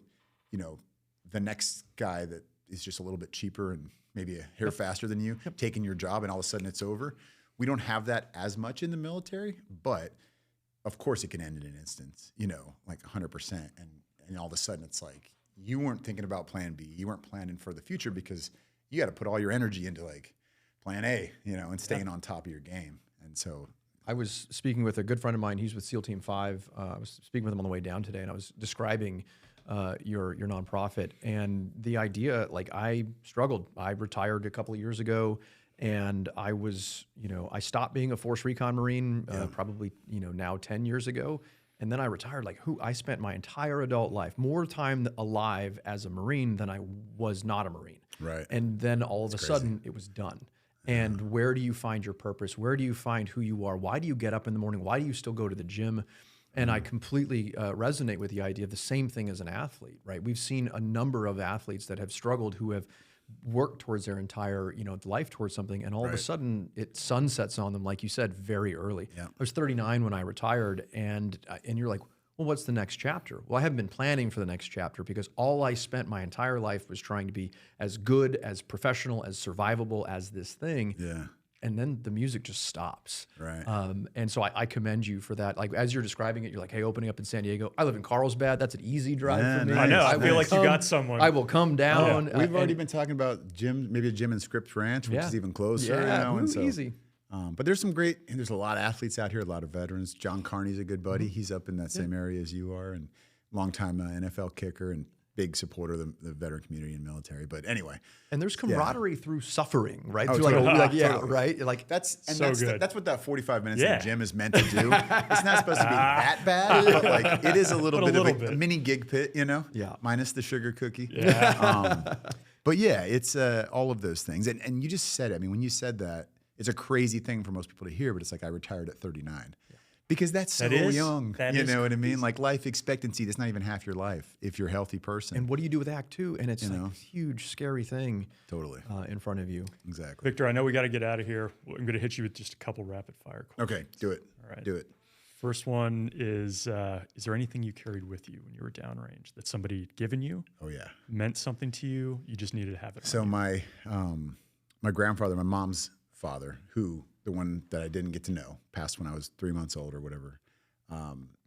the next guy that is just a little bit cheaper and maybe a hair faster than you taking your job, and all of a sudden it's over. We don't have that as much in the military, but of course it can end in an instant, like 100%. And all of a sudden it's like, you weren't thinking about plan B. You weren't planning for the future because you got to put all your energy into like plan A, and staying on top of your game. And so I was speaking with a good friend of mine. He's with SEAL Team 5. I was speaking with him on the way down today, and I was describing your nonprofit and the idea. Like, I struggled. I retired a couple of years ago. And I was, I stopped being a Force Recon Marine probably, now 10 years ago. And then I retired. I spent my entire adult life, more time alive as a Marine than I was not a Marine. Right. And then all of a sudden it was done. And where do you find your purpose? Where do you find who you are? Why do you get up in the morning? Why do you still go to the gym? And I completely resonate with the idea of the same thing as an athlete, right? We've seen a number of athletes that have struggled, who have work towards their entire, life towards something, and all of a sudden it sunsets on them, like you said, very early. I was 39 when I retired, and you're like, well, what's the next chapter? Well, I haven't been planning for the next chapter because all I spent my entire life was trying to be as good, as professional, as survivable as this thing. Yeah. And then the music just stops. Right. And so I commend you for that. Like, as you're describing it, you're like, hey, opening up in San Diego. I live in Carlsbad. That's an easy drive for me. nice. I know. I feel like you got someone. I will come down. We've already been talking about maybe a gym in Scripps Ranch, which is even closer. Yeah, and so, easy. But there's a lot of athletes out here, a lot of veterans. John Carney's a good buddy. He's up in that same area as you are, and longtime NFL kicker and big supporter of the veteran community and military. But anyway. And there's camaraderie through suffering, right? Oh, through totally. totally. Right? Like, That's good. That's what that 45 minutes in the gym is meant to do. It's not supposed to be that bad, but like it is a little bit of a mini gig pit, Yeah. minus the sugar cookie. Yeah. But yeah, it's all of those things. And you just said it. I mean, when you said that, it's a crazy thing for most people to hear, but it's like, I retired at 39. Because that's so young. You know what I mean? Like, life expectancy, that's not even half your life if you're a healthy person. and what do you do with Act 2? And it's like this huge, scary thing Totally. in front of you. Exactly. Victor, I know we got to get out of here. I'm going to hit you with just a couple rapid fire questions. Okay, do it. All right. Do it. First one is there anything you carried with you when you were downrange that somebody had given you, Oh, yeah. meant something to you, you just needed to have it So on you? my grandfather, my mom's father, who the one that I didn't get to know, passed when I was 3 months old or whatever.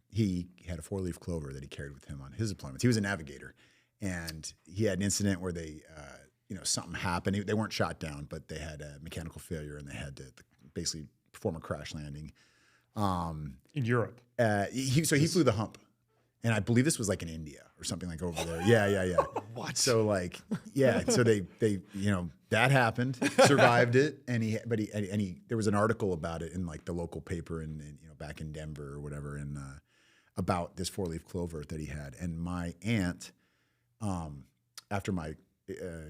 He had a 4-leaf clover that he carried with him on his deployments. He was a navigator, and he had an incident where they, something happened. They weren't shot down, but they had a mechanical failure, and they had to basically perform a crash landing. In Europe. He flew the hump. And I believe this was like in India or something like over there. Yeah. What? So like, yeah. So they that happened, survived it, and there was an article about it in like the local paper in back in Denver or whatever, and about this 4-leaf clover that he had. And my aunt, after my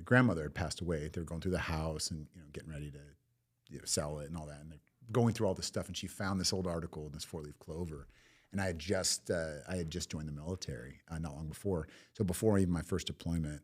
grandmother had passed away, they were going through the house and getting ready to sell it and all that, and they're going through all this stuff. And she found this old article in this 4-leaf clover. And I had just joined the military not long before. So before even my first deployment,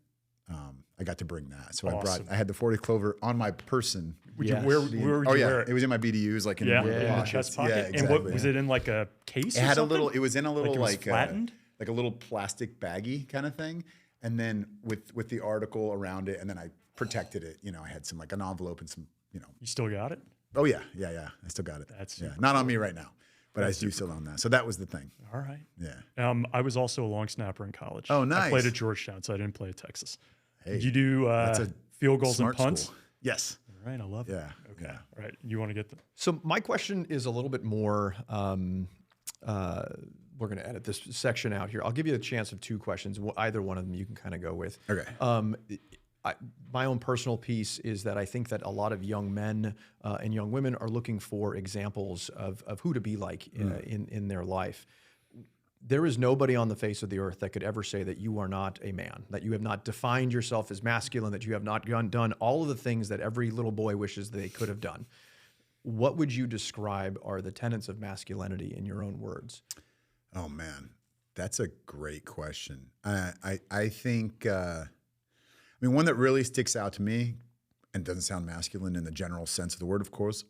I got to bring that. So Awesome. I had the 4-leaf clover on my person. Would Yes. you, where would you wear it? It was in my BDUs, like in Yeah, one of the in the pockets. chest pocket. Yeah, And exactly. what was it in, like a case? It or had something? it was in a little it was like flattened? like a little plastic baggie kind of thing, and then with the article around it, and then I protected it. I had some like an envelope and some You still got it? Oh yeah. I still got it. That's yeah, super not on me right now, but I do still own that. So that was the thing. All right. Yeah. I was also a long snapper in college. Oh, I nice. played at Georgetown, so I didn't play at Texas. Hey, Did you do that's a field goals and smart punts? school. Yes. All right, I love it. Yeah. Okay. Yeah. All right. You want to get the So my question is a little bit more. We're going to edit this section out here. I'll give you a chance of 2 questions. Either one of them you can kind of go with. Okay. My own personal piece is that I think that a lot of young men and young women are looking for examples of who to be like in their life. There is nobody on the face of the earth that could ever say that you are not a man, that you have not defined yourself as masculine, that you have not done all of the things that every little boy wishes they could have done. What would you describe are the tenets of masculinity in your own words? Oh man, that's a great question. I think one that really sticks out to me and doesn't sound masculine in the general sense of the word, of course,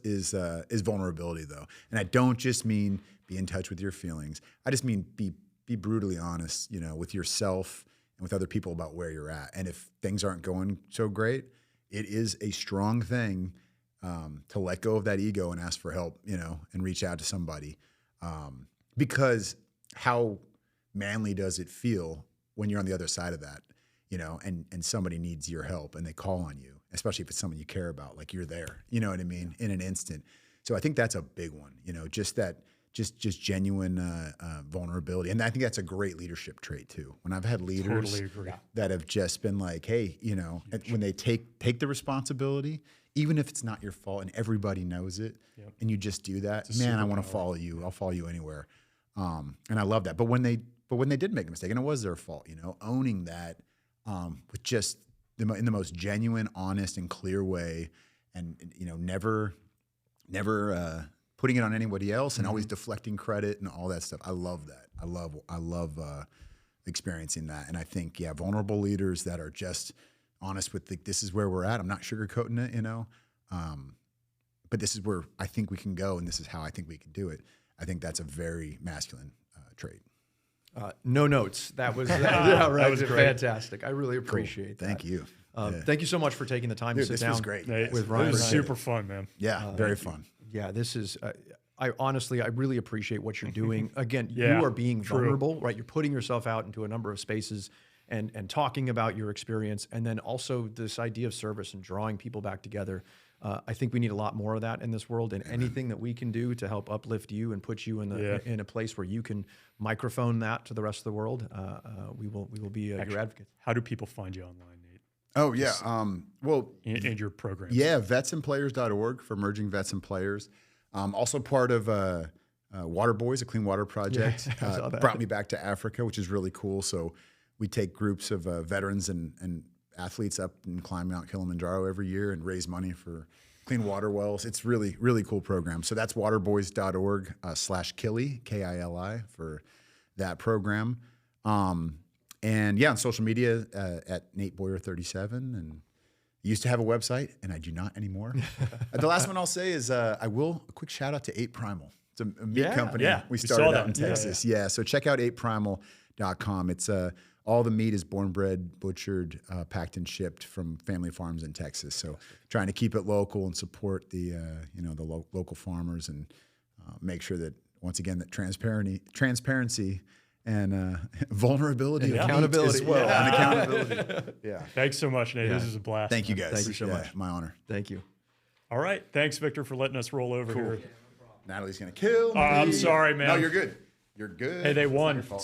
is vulnerability though. And I don't just mean be in touch with your feelings. I just mean be brutally honest, with yourself and with other people about where you're at. And if things aren't going so great, it is a strong thing to let go of that ego and ask for help, and reach out to somebody. Because how manly does it feel when you're on the other side of that, and somebody needs your help and they call on you, especially if it's someone you care about, like you're there, you know what I mean, in an instant. So I think that's a big one, just genuine vulnerability. And I think that's a great leadership trait too. When I've had leaders Totally agree. that have just been like, hey, when they take the responsibility, even if it's not your fault and everybody knows it, and you just do that, man, I want to follow you. I'll follow you anywhere. And I love that. But when they did make a mistake and it was their fault, owning that with just in the most genuine, honest, and clear way, and never putting it on anybody else, and always deflecting credit and all that stuff. I love that. I love experiencing that. And I think vulnerable leaders that are just honest with this is where we're at. I'm not sugarcoating it, but this is where I think we can go, and this is how I think we can do it. I think that's a very masculine trait. No notes. That was That was great. fantastic. I really appreciate that. Thank you. Thank you so much for taking the time to sit this down was great. with It Ryan. was super fun, man. Yeah, very fun. Yeah, this is. I really appreciate what you're doing. Again, Yeah, you are being true. vulnerable, right? You're putting yourself out into a number of spaces and talking about your experience, and then also this idea of service and drawing people back together. I think we need a lot more of that in this world, and anything that we can do to help uplift you and put you in a place where you can microphone that to the rest of the world, we will be your advocates. How do people find you online, Nate? Oh yeah. Well, And your programs? yeah, vetsandplayers.org for emerging vets and players. Also part of Water Boys, a clean water project. I saw that. Brought me back to Africa, which is really cool. So we take groups of veterans and athletes up and climb Mount Kilimanjaro every year and raise money for clean water wells. It's really, really cool program. So that's waterboys.org /Kili, Kili, for that program. And yeah, on social media at Nate Boyer 37, and used to have a website, and I do not anymore. The last one I'll say is a quick shout out to 8 Primal. It's a meat company we saw started that. out in Texas. Yeah, so check out 8primal.com. It's all the meat is born bred, butchered, packed and shipped from family farms in Texas. So trying to keep it local and support the local farmers, and make sure that once again that transparency and vulnerability, And of accountability. meat as well, Yeah. and accountability. Yeah. Thanks so much, Nate. This is a blast. Thank you man. guys. Thank you so much. My honor. Thank you. All right. Thanks, Victor, for letting us roll over here. Natalie's gonna kill me. I'm sorry, man. No, you're good. You're good. Hey, they It's not won. your fault.